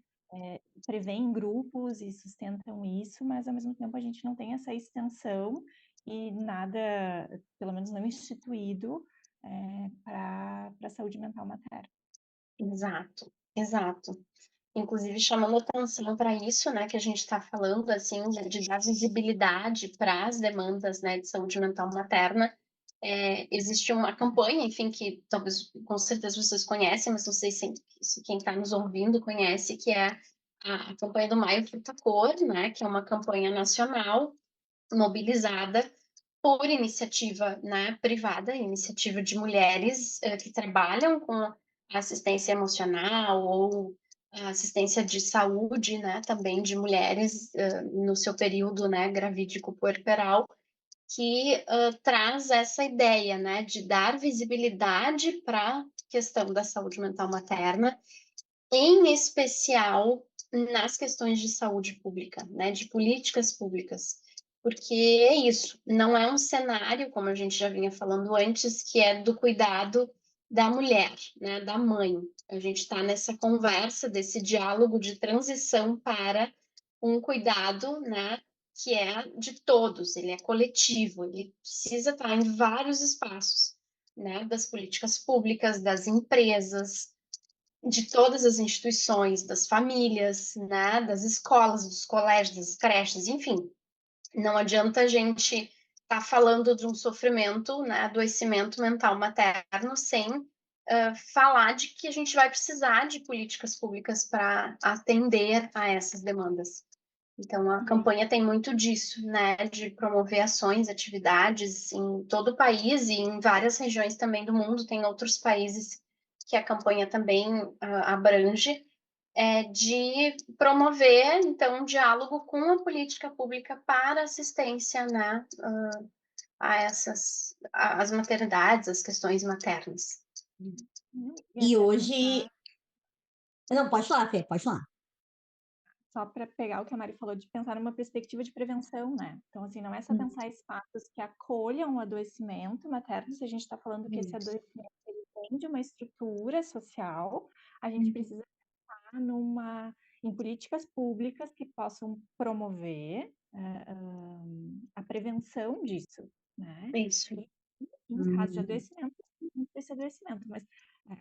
prevêem grupos e sustentam isso, mas ao mesmo tempo a gente não tem essa extensão e nada, pelo menos não instituído, para a saúde mental materna. Exato, exato. Inclusive chamando atenção para isso, né, que a gente está falando, assim, de dar visibilidade para as demandas, né, de saúde mental materna. Existe uma campanha, enfim, que talvez, com certeza vocês conhecem, mas não sei se quem está nos ouvindo conhece, que é a campanha do Maio Fruta Cor, né, que é uma campanha nacional mobilizada por iniciativa, né, privada, iniciativa de mulheres que trabalham com assistência emocional ou assistência de saúde, né, também de mulheres no seu período, né, gravídico puerperal, que traz essa ideia, né, de dar visibilidade para a questão da saúde mental materna, em especial nas questões de saúde pública, né, de políticas públicas, porque é isso, não é um cenário, como a gente já vinha falando antes, que é do cuidado da mulher, né, da mãe. A gente está nessa conversa, desse diálogo de transição para um cuidado, né, que é de todos, ele é coletivo, ele precisa estar em vários espaços, né, das políticas públicas, das empresas, de todas as instituições, das famílias, né, das escolas, dos colégios, das creches, enfim. Não adianta a gente estar falando de um sofrimento, né, adoecimento mental materno sem falar de que a gente vai precisar de políticas públicas para atender a essas demandas. Então, a campanha tem muito disso, né, de promover ações, atividades em todo o país e em várias regiões também do mundo. Tem outros países que a campanha também abrange, de promover, então, um diálogo com a política pública para assistência, né, às maternidades, às questões maternas. E até hoje. pensar, Não, pode falar, Fê, pode falar. só para pegar o que a Mari falou, de pensar numa perspectiva de prevenção, né? Então, assim, não é só pensar espaços que acolham o adoecimento materno, se a gente está falando que esse adoecimento ele vem de uma estrutura social, a gente precisa pensar em políticas públicas que possam promover a prevenção disso, né? Isso. Em caso de adoecimento, esse adoecimento, mas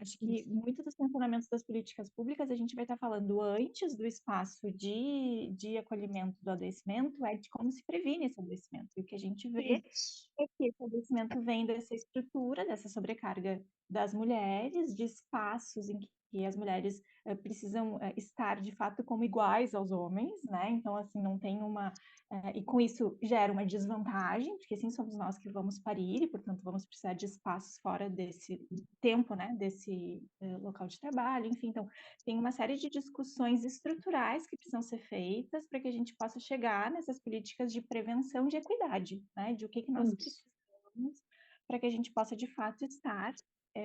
acho que muitos dos funcionamentos das políticas públicas a gente vai estar falando antes do espaço de acolhimento do adoecimento, é de como se previne esse adoecimento. E o que a gente vê é que esse adoecimento vem dessa estrutura, dessa sobrecarga das mulheres, de espaços em que as mulheres precisam estar de fato como iguais aos homens, né? Então, assim, não tem e com isso gera uma desvantagem, porque assim somos nós que vamos parir, e portanto vamos precisar de espaços fora desse tempo, né? Desse local de trabalho, enfim. Então, tem uma série de discussões estruturais que precisam ser feitas para que a gente possa chegar nessas políticas de prevenção de equidade, né? De o que nós precisamos para que a gente possa, de fato, estar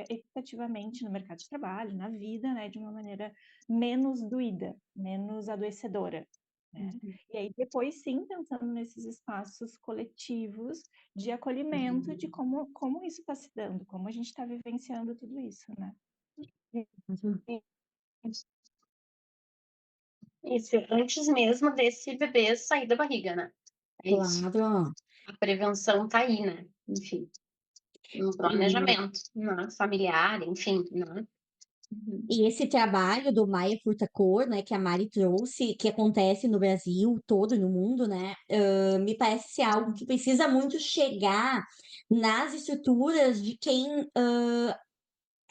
equitativamente no mercado de trabalho, na vida, né? De uma maneira menos doída, menos adoecedora, né? E aí, depois, sim, pensando nesses espaços coletivos de acolhimento, de como isso está se dando, como a gente está vivenciando tudo isso, né? Isso, antes mesmo desse bebê sair da barriga, né? É isso. Claro. A prevenção tá aí, né? Enfim, no planejamento, né? Familiar, enfim, né? E esse trabalho do Maia Furtacor, né, que a Mari trouxe, que acontece no Brasil todo, no mundo, né, me parece ser algo que precisa muito chegar nas estruturas de quem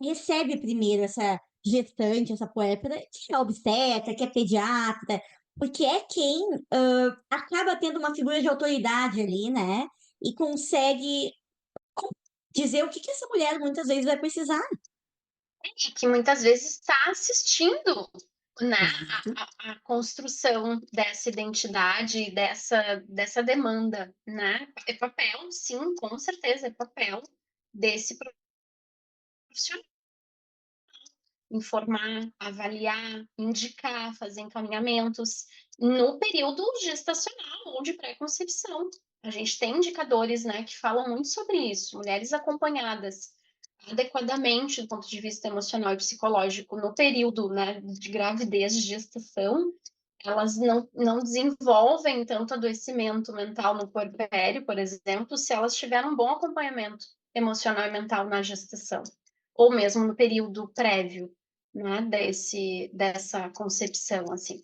recebe primeiro essa gestante, essa puérpera, que é obstetra, que é pediatra, porque é quem acaba tendo uma figura de autoridade ali, né, e consegue dizer o que essa mulher muitas vezes vai precisar. E que muitas vezes está assistindo, né, a construção dessa identidade, dessa demanda, né? É papel, sim, com certeza, é papel desse profissional. Informar, avaliar, indicar, fazer encaminhamentos no período gestacional ou de pré-concepção. A gente tem indicadores, né, que falam muito sobre isso. Mulheres acompanhadas adequadamente do ponto de vista emocional e psicológico no período, né, de gravidez, de gestação, elas não desenvolvem tanto adoecimento mental no puerpério, por exemplo, se elas tiverem um bom acompanhamento emocional e mental na gestação, ou mesmo no período prévio, né, dessa concepção, assim.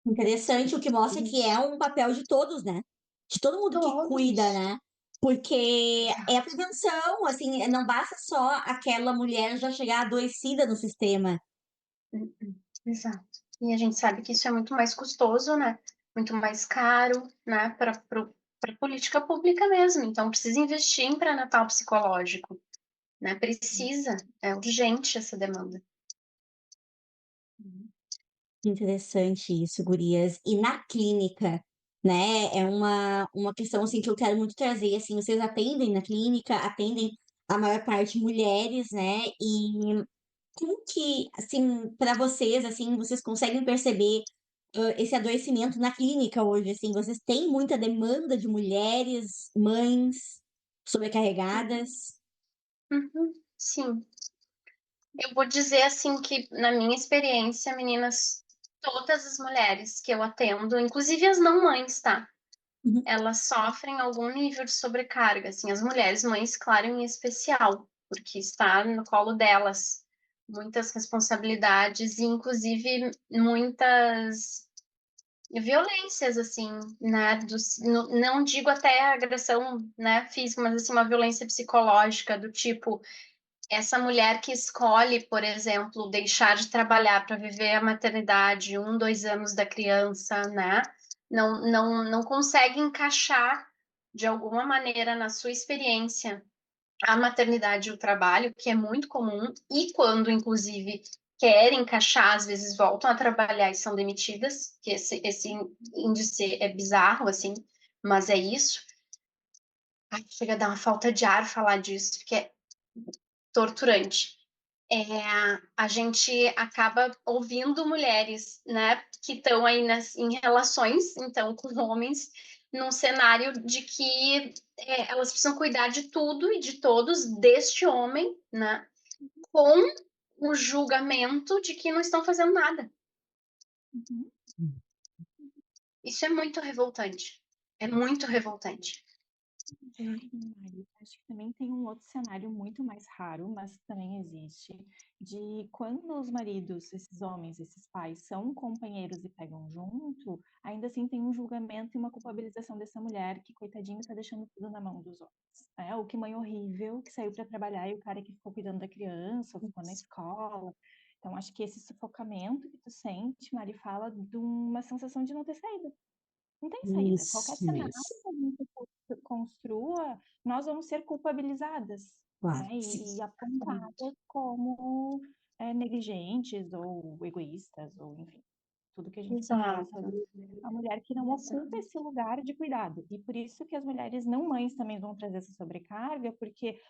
Interessante, o que mostra que é um papel de todos, né? De todo mundo que cuida, Todos. né? Porque é a prevenção, assim, não basta só aquela mulher já chegar adoecida no sistema. Exato. E a gente sabe que isso é muito mais custoso, né? Muito mais caro, né? Para política pública mesmo. Então, precisa investir em pré-natal psicológico, né? Precisa, é urgente essa demanda. Interessante isso, gurias. E na clínica, né? É uma questão assim que eu quero muito trazer. Assim, vocês atendem na clínica, atendem a maior parte mulheres, né? E como que, assim, para vocês, assim, vocês conseguem perceber esse adoecimento na clínica hoje? Assim, vocês têm muita demanda de mulheres, mães sobrecarregadas? Sim. Eu vou dizer assim que, na minha experiência, meninas, todas as mulheres que eu atendo, inclusive as não mães, tá? Uhum. Elas sofrem algum nível de sobrecarga, assim, as mulheres mães, claro, em especial, porque está no colo delas muitas responsabilidades e, inclusive, muitas violências, assim, né? Não digo até agressão, né, física, mas assim, uma violência psicológica do tipo essa mulher que escolhe, por exemplo, deixar de trabalhar para viver a maternidade, 2 anos da criança, né? Não consegue encaixar de alguma maneira na sua experiência a maternidade e o trabalho, que é muito comum, e quando, inclusive, querem encaixar, às vezes voltam a trabalhar e são demitidas, que esse índice é bizarro, assim, mas é isso. Ai, chega a dar uma falta de ar falar disso, porque é torturante. A gente acaba ouvindo mulheres, né, que estão aí em relações, então, com homens, num cenário de que elas precisam cuidar de tudo e de todos deste homem, né, com o julgamento de que não estão fazendo nada. Uhum. Isso é muito revoltante. É muito revoltante. Sim, Mari. Acho que também tem um outro cenário muito mais raro, mas também existe, de quando os maridos, esses homens, esses pais, são companheiros e pegam junto, ainda assim tem um julgamento e uma culpabilização dessa mulher que, coitadinha, tá deixando tudo na mão dos homens. Né? Ou que mãe horrível, que saiu para trabalhar e o cara que ficou cuidando da criança, ou ficou na escola. Então, acho que esse sufocamento que tu sente, Mari, fala de uma sensação de não ter saída. Não tem saída. Qualquer Isso cenário mesmo. que a gente construa, nós vamos ser culpabilizadas, Claro né? que sim. E apontadas como negligentes ou egoístas, ou enfim, tudo que a gente for falar Exato. sobre a mulher que não ocupa esse lugar de cuidado. E por isso que as mulheres não mães também vão trazer essa sobrecarga, porque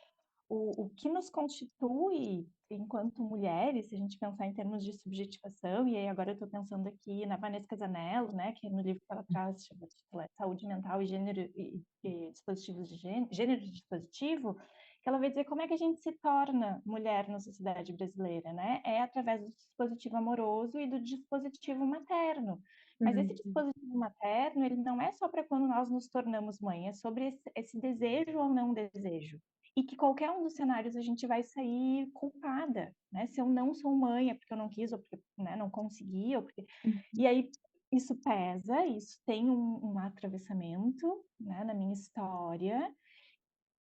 o que nos constitui enquanto mulheres, se a gente pensar em termos de subjetivação, e aí agora eu estou pensando aqui na Vanessa Casanello, né, que no livro que ela traz, chama Saúde Mental e Gênero e Dispositivos de Gênero de Dispositivo, que ela vai dizer como é que a gente se torna mulher na sociedade brasileira, né? É através do dispositivo amoroso e do dispositivo materno. Mas esse dispositivo materno, ele não é só para quando nós nos tornamos mãe, é sobre esse desejo ou não desejo e que qualquer um dos cenários a gente vai sair culpada, né? Se eu não sou mãe é porque eu não quis, ou porque, né, não consegui, ou porque... E aí isso pesa, isso tem um atravessamento, né, na minha história,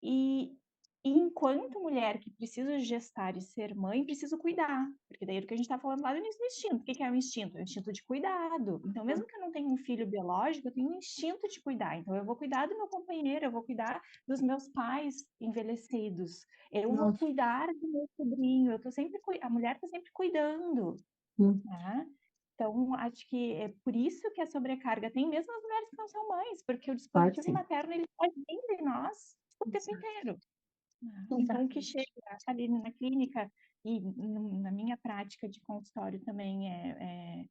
e, e enquanto mulher que preciso gestar e ser mãe, preciso cuidar. Porque daí é o que a gente está falando lá do início do instinto. O que é o instinto? É o instinto de cuidado. Então, mesmo que eu não tenha um filho biológico, eu tenho um instinto de cuidar. Então, eu vou cuidar do meu companheiro, eu vou cuidar dos meus pais envelhecidos, eu vou Nossa. cuidar do meu sobrinho. Eu tô sempre, a mulher está sempre cuidando, né? Então, acho que é por isso que a sobrecarga tem mesmo as mulheres que não são mães, porque o Claro que dispositivo sim. materno ele está dentro de nós o tempo inteiro. Né? Então, o que chega Exatamente. ali na clínica e na minha prática de consultório também é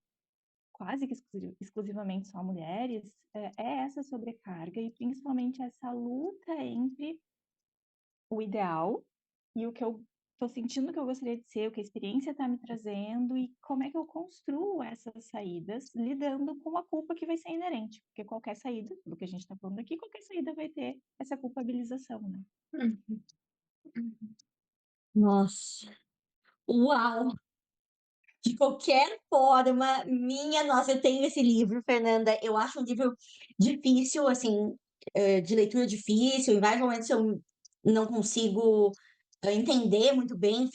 quase que exclusivamente só mulheres, é essa sobrecarga e principalmente essa luta entre o ideal e o que eu estou sentindo que eu gostaria de ser, o que a experiência está me trazendo e como é que eu construo essas saídas lidando com a culpa que vai ser inerente, porque qualquer saída, do que a gente está falando aqui, qualquer saída vai ter essa culpabilização, né? Uhum. Uhum. Nossa. Uau! De qualquer forma, nossa, eu tenho esse livro, Fernanda. Eu acho um livro difícil, assim, de leitura difícil. Em vários momentos eu não consigo entender muito bem,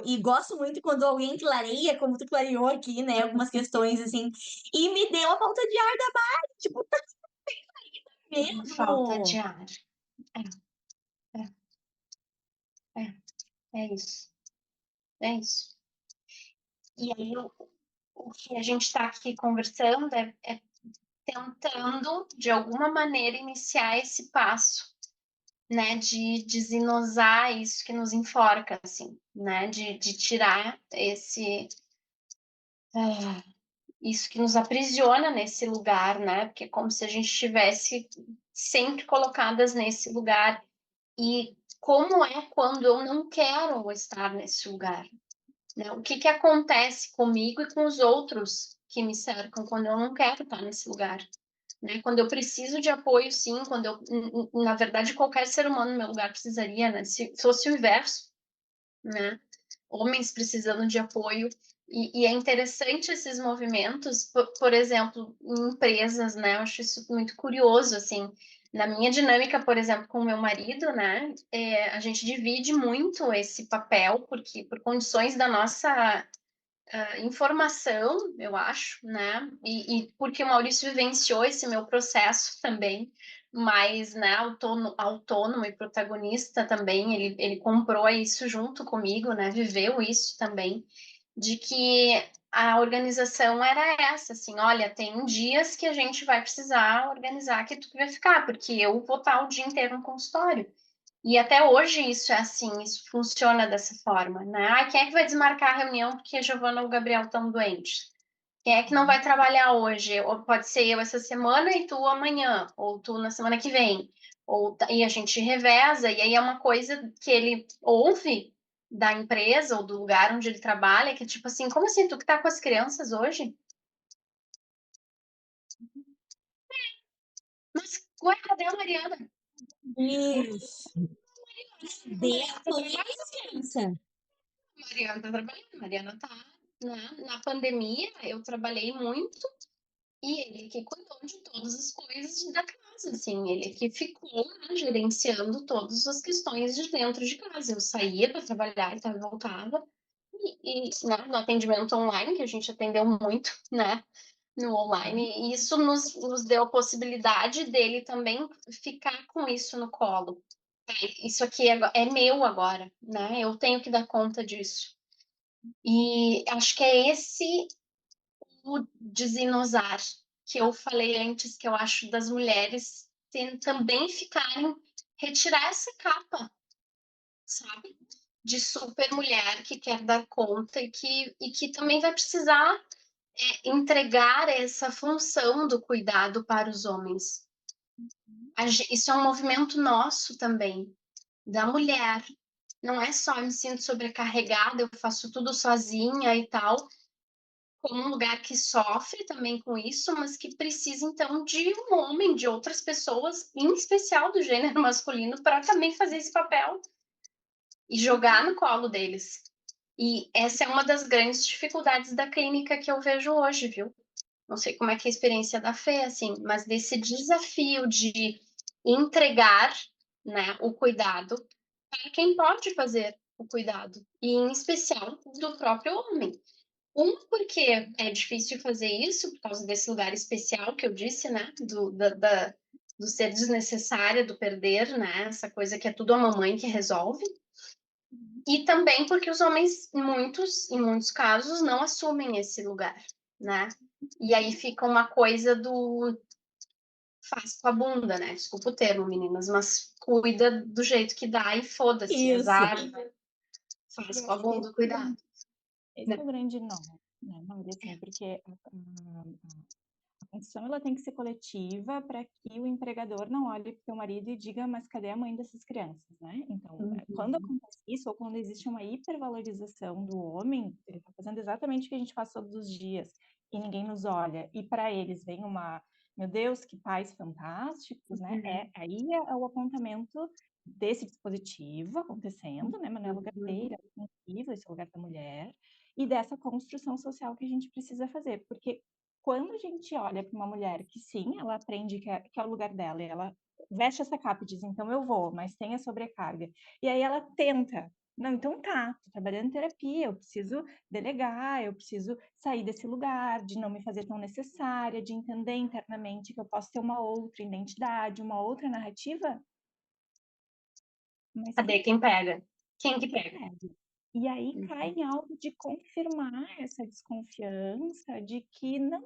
e gosto muito quando alguém clareia, como tu clareou aqui, né, algumas questões assim, e me deu a falta de ar da Mari, tipo, tá Uma falta de mesmo. ar. É, é, é, é isso. É isso. E aí, o que a gente está aqui conversando é tentando, de alguma maneira, iniciar esse passo, né, de desinosar isso que nos enforca, assim, né, de tirar isso que nos aprisiona nesse lugar, né, porque é como se a gente estivesse sempre colocadas nesse lugar. E como é quando eu não quero estar nesse lugar? Né? O que acontece comigo e com os outros que me cercam quando eu não quero estar nesse lugar, né? Quando eu preciso de apoio, sim, quando na verdade, qualquer ser humano no meu lugar precisaria, né? Se fosse o inverso, né? Homens precisando de apoio. E é interessante esses movimentos, por exemplo, em empresas, né? Eu acho isso muito curioso, assim. Na minha dinâmica, por exemplo, com o meu marido, né? A gente divide muito esse papel, porque por condições da nossa informação, eu acho, né? E porque o Maurício vivenciou esse meu processo também, mas, né, autônomo e protagonista também, ele comprou isso junto comigo, né? Viveu isso também, de que a organização era essa, assim, olha, tem dias que a gente vai precisar organizar que tu vai ficar, porque eu vou estar o dia inteiro no consultório. E até hoje isso é assim, isso funciona dessa forma, né? Ah, quem é que vai desmarcar a reunião porque a Giovana ou o Gabriel estão doentes? Quem é que não vai trabalhar hoje? Ou pode ser eu essa semana e tu amanhã, ou tu na semana que vem. E a gente reveza, e aí é uma coisa que ele ouve da empresa ou do lugar onde ele trabalha, que tipo assim, como assim, tu que tá com as crianças hoje? Mas, ué, cadê a Mariana? Isso. Dê Mariana tá apoio trabalhando. às crianças. Mariana tá trabalhando, Mariana tá, né? Na pandemia, eu trabalhei muito e ele que cuidou de todas as coisas da casa, assim, ele que ficou, né, gerenciando todas as questões de dentro de casa. Eu saía para trabalhar e voltava. Né, no atendimento online, que a gente atendeu muito, né? No online, e isso nos deu a possibilidade dele também ficar com isso no colo. Isso aqui é meu agora, né? Eu tenho que dar conta disso. E acho que é esse o desenosar que eu falei antes, que eu acho das mulheres também ficarem, retirar essa capa, sabe? De super mulher que quer dar conta e que também vai precisar entregar essa função do cuidado para os homens. Isso é um movimento nosso também, da mulher. Não é só me sinto sobrecarregada, eu faço tudo sozinha e tal, como um lugar que sofre também com isso, mas que precisa então de um homem, de outras pessoas, em especial do gênero masculino, para também fazer esse papel e jogar no colo deles. E essa é uma das grandes dificuldades da clínica que eu vejo hoje, viu? Não sei como é que é a experiência da Fê, assim, mas desse desafio de entregar, né, o cuidado para quem pode fazer o cuidado, e em especial do próprio homem. Porque é difícil fazer isso por causa desse lugar especial que eu disse, né, do ser desnecessária, do perder, né, essa coisa que é tudo a mamãe que resolve. E também porque os homens, em muitos casos, não assumem esse lugar, né? E aí fica uma coisa do faz com a bunda, né? Desculpa o termo, meninas, mas cuida do jeito que dá e foda-se, Isso. azar, faz com a bunda, cuidado. Esse é o grande nó, né, Maria, assim, porque a função ela tem que ser coletiva para que o empregador não olhe para o seu marido e diga, mas cadê a mãe dessas crianças, né? Então, quando acontece isso, ou quando existe uma hipervalorização do homem, ele está fazendo exatamente o que a gente faz todos os dias, e ninguém nos olha, e para eles vem uma, meu Deus, que pais fantásticos, né? Aí é o apontamento desse dispositivo acontecendo, né? Mas não é lugar dele, é possível, esse é o lugar da mulher, e dessa construção social que a gente precisa fazer, porque quando a gente olha para uma mulher que sim, ela aprende que é o lugar dela, e ela veste essa capa e diz, então eu vou, mas tem a sobrecarga. E aí ela tenta, não, então tá, tô trabalhando em terapia, eu preciso delegar, eu preciso sair desse lugar, de não me fazer tão necessária, de entender internamente que eu posso ter uma outra identidade, uma outra narrativa. Mas Cadê quem pega? Quem que quem pega? pega? E aí cai em algo de confirmar essa desconfiança de que não,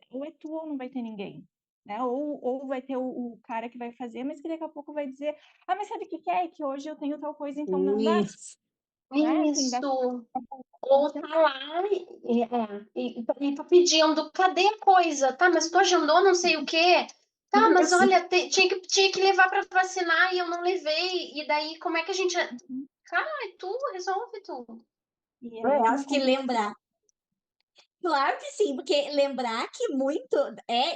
ou é tu ou não vai ter ninguém. Né? Ou vai ter o cara que vai fazer, mas que daqui a pouco vai dizer, ah, mas sabe o que que é? Que hoje eu tenho tal coisa, então não dá. Isso. Né? Assim, Isso. Ou tá lá e tá pedindo, cadê a coisa? Tá, mas tu agendou não sei o quê. Tá, mas Isso. olha, tinha que levar para vacinar e eu não levei. E daí, como é que a gente. Cara, é tu, resolve tu. e Eu aí é uma acho que lembrar. Claro que sim, porque lembrar que muito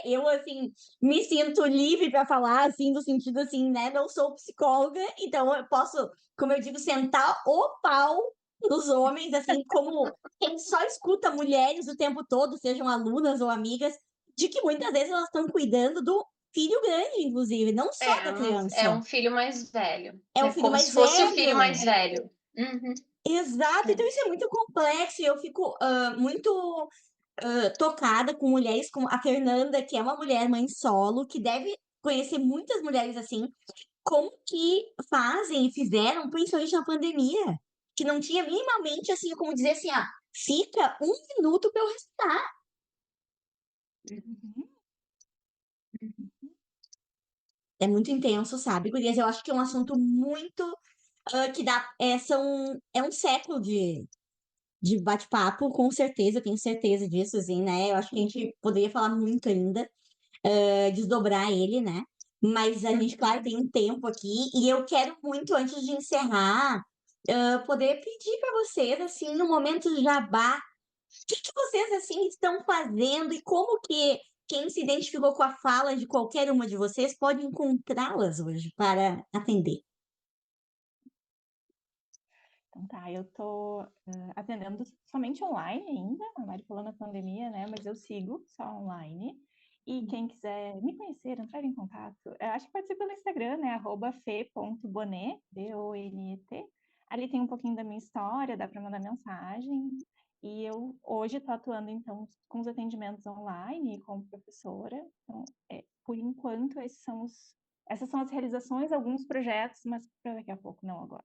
eu, assim, me sinto livre para falar, assim, no sentido, assim, né, não sou psicóloga, então eu posso, como eu digo, sentar o pau nos homens, assim, como quem só escuta mulheres o tempo todo, sejam alunas ou amigas, de que muitas vezes elas estão cuidando do filho grande, inclusive, não só da É criança. um filho mais velho, É o é filho como se mais fosse o filho velho. mais velho. Uhum, Exato, é. então isso é muito complexo e eu fico, muito tocada com mulheres como a Fernanda, que é uma mulher mãe solo, que deve conhecer muitas mulheres assim, como que fazem e fizeram, principalmente na pandemia, que não tinha minimamente assim como dizer assim: "Ah, fica 1 minuto para eu respirar". Uhum, uhum. É muito intenso, sabe, gurias? Eu acho que é um assunto muito, que dá é um século de bate-papo, com certeza, eu tenho certeza disso, assim, né, eu acho que a gente poderia falar muito ainda. Desdobrar ele, né. Mas a gente, claro, Uhum. tem um tempo aqui e eu quero muito, antes de encerrar, poder pedir para vocês, assim, no momento jabá, o que que vocês, assim, estão fazendo e como que quem se identificou com a fala de qualquer uma de vocês pode encontrá-las hoje para atender? Então tá, eu tô, atendendo somente online ainda, a Mari falou na pandemia, né, mas eu sigo só online. E quem quiser me conhecer, entrar em contato, acho que pode ser pelo Instagram, né, @fe.bonet, Bonet. Ali tem um pouquinho da minha história, dá para mandar mensagem. E eu hoje tô atuando, então, com os atendimentos online como professora. Então, por enquanto, essas são as realizações, alguns projetos, mas para daqui a pouco, não agora.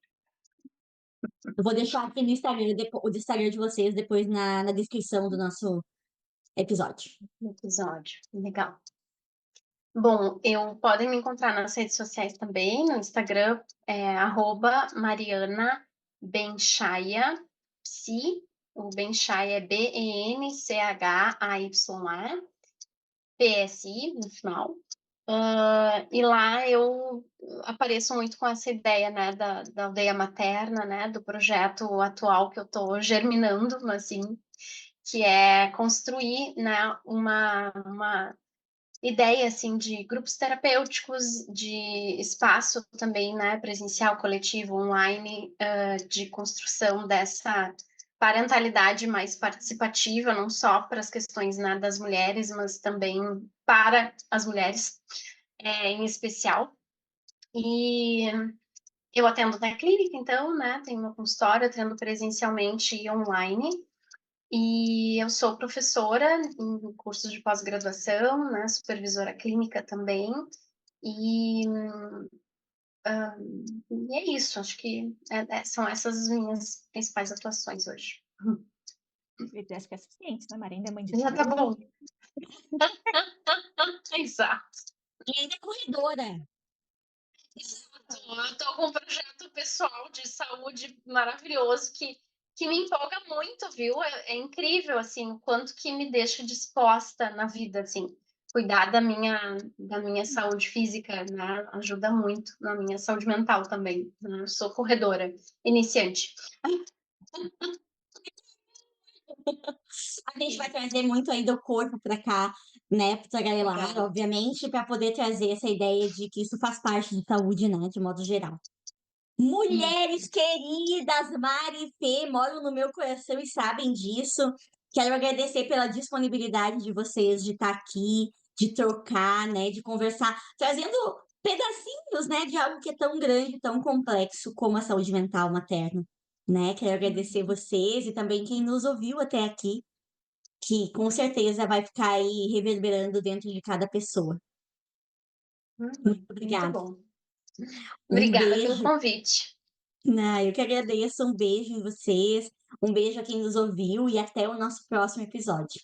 Eu vou deixar aqui no Instagram, o do Instagram de vocês depois na descrição do nosso episódio. Episódio, legal. Bom, podem me encontrar nas redes sociais também, no Instagram, @Mariana Benchaya, psi, o Benchaya é Benchaya, PSI no final. E lá eu apareço muito com essa ideia, né, da aldeia materna, né, do projeto atual que eu estou germinando, assim, que é construir, né, uma ideia, assim, de grupos terapêuticos, de espaço também, né, presencial, coletivo, online, de construção dessa parentalidade mais participativa, não só para as questões, né, das mulheres, mas também para as mulheres, em especial. E eu atendo na clínica, então, né, tenho meu consultório, atendo presencialmente e online. E eu sou professora em cursos de pós-graduação, né, supervisora clínica também, e, e é isso, acho que são essas as minhas principais atuações hoje. Acho que é suficiente, né, Mari? Ainda é mãe de Já tá 3. bom. Exato. E ainda é corredora. Exato. Eu tô com um projeto pessoal de saúde maravilhoso que me empolga muito, viu? É incrível, assim, o quanto que me deixa disposta na vida, assim. Cuidar da minha saúde física, né? Ajuda muito na minha saúde mental também, né? Eu sou corredora, iniciante. A gente vai trazer muito ainda o corpo para cá, né, para tagarelar, Legal. obviamente, para poder trazer essa ideia de que isso faz parte de saúde, né, de modo geral. Mulheres queridas, Mari e Fê, moram no meu coração e sabem disso. Quero agradecer pela disponibilidade de vocês de estar aqui, de trocar, né, de conversar, trazendo pedacinhos, né, de algo que é tão grande, tão complexo como a saúde mental materna, né. Quero agradecer vocês e também quem nos ouviu até aqui, que com certeza vai ficar aí reverberando dentro de cada pessoa. Muito Muito obrigada. bom. Um Obrigada pelo beijo. convite. Eu que agradeço. Um beijo em vocês, um beijo a quem nos ouviu e até o nosso próximo episódio.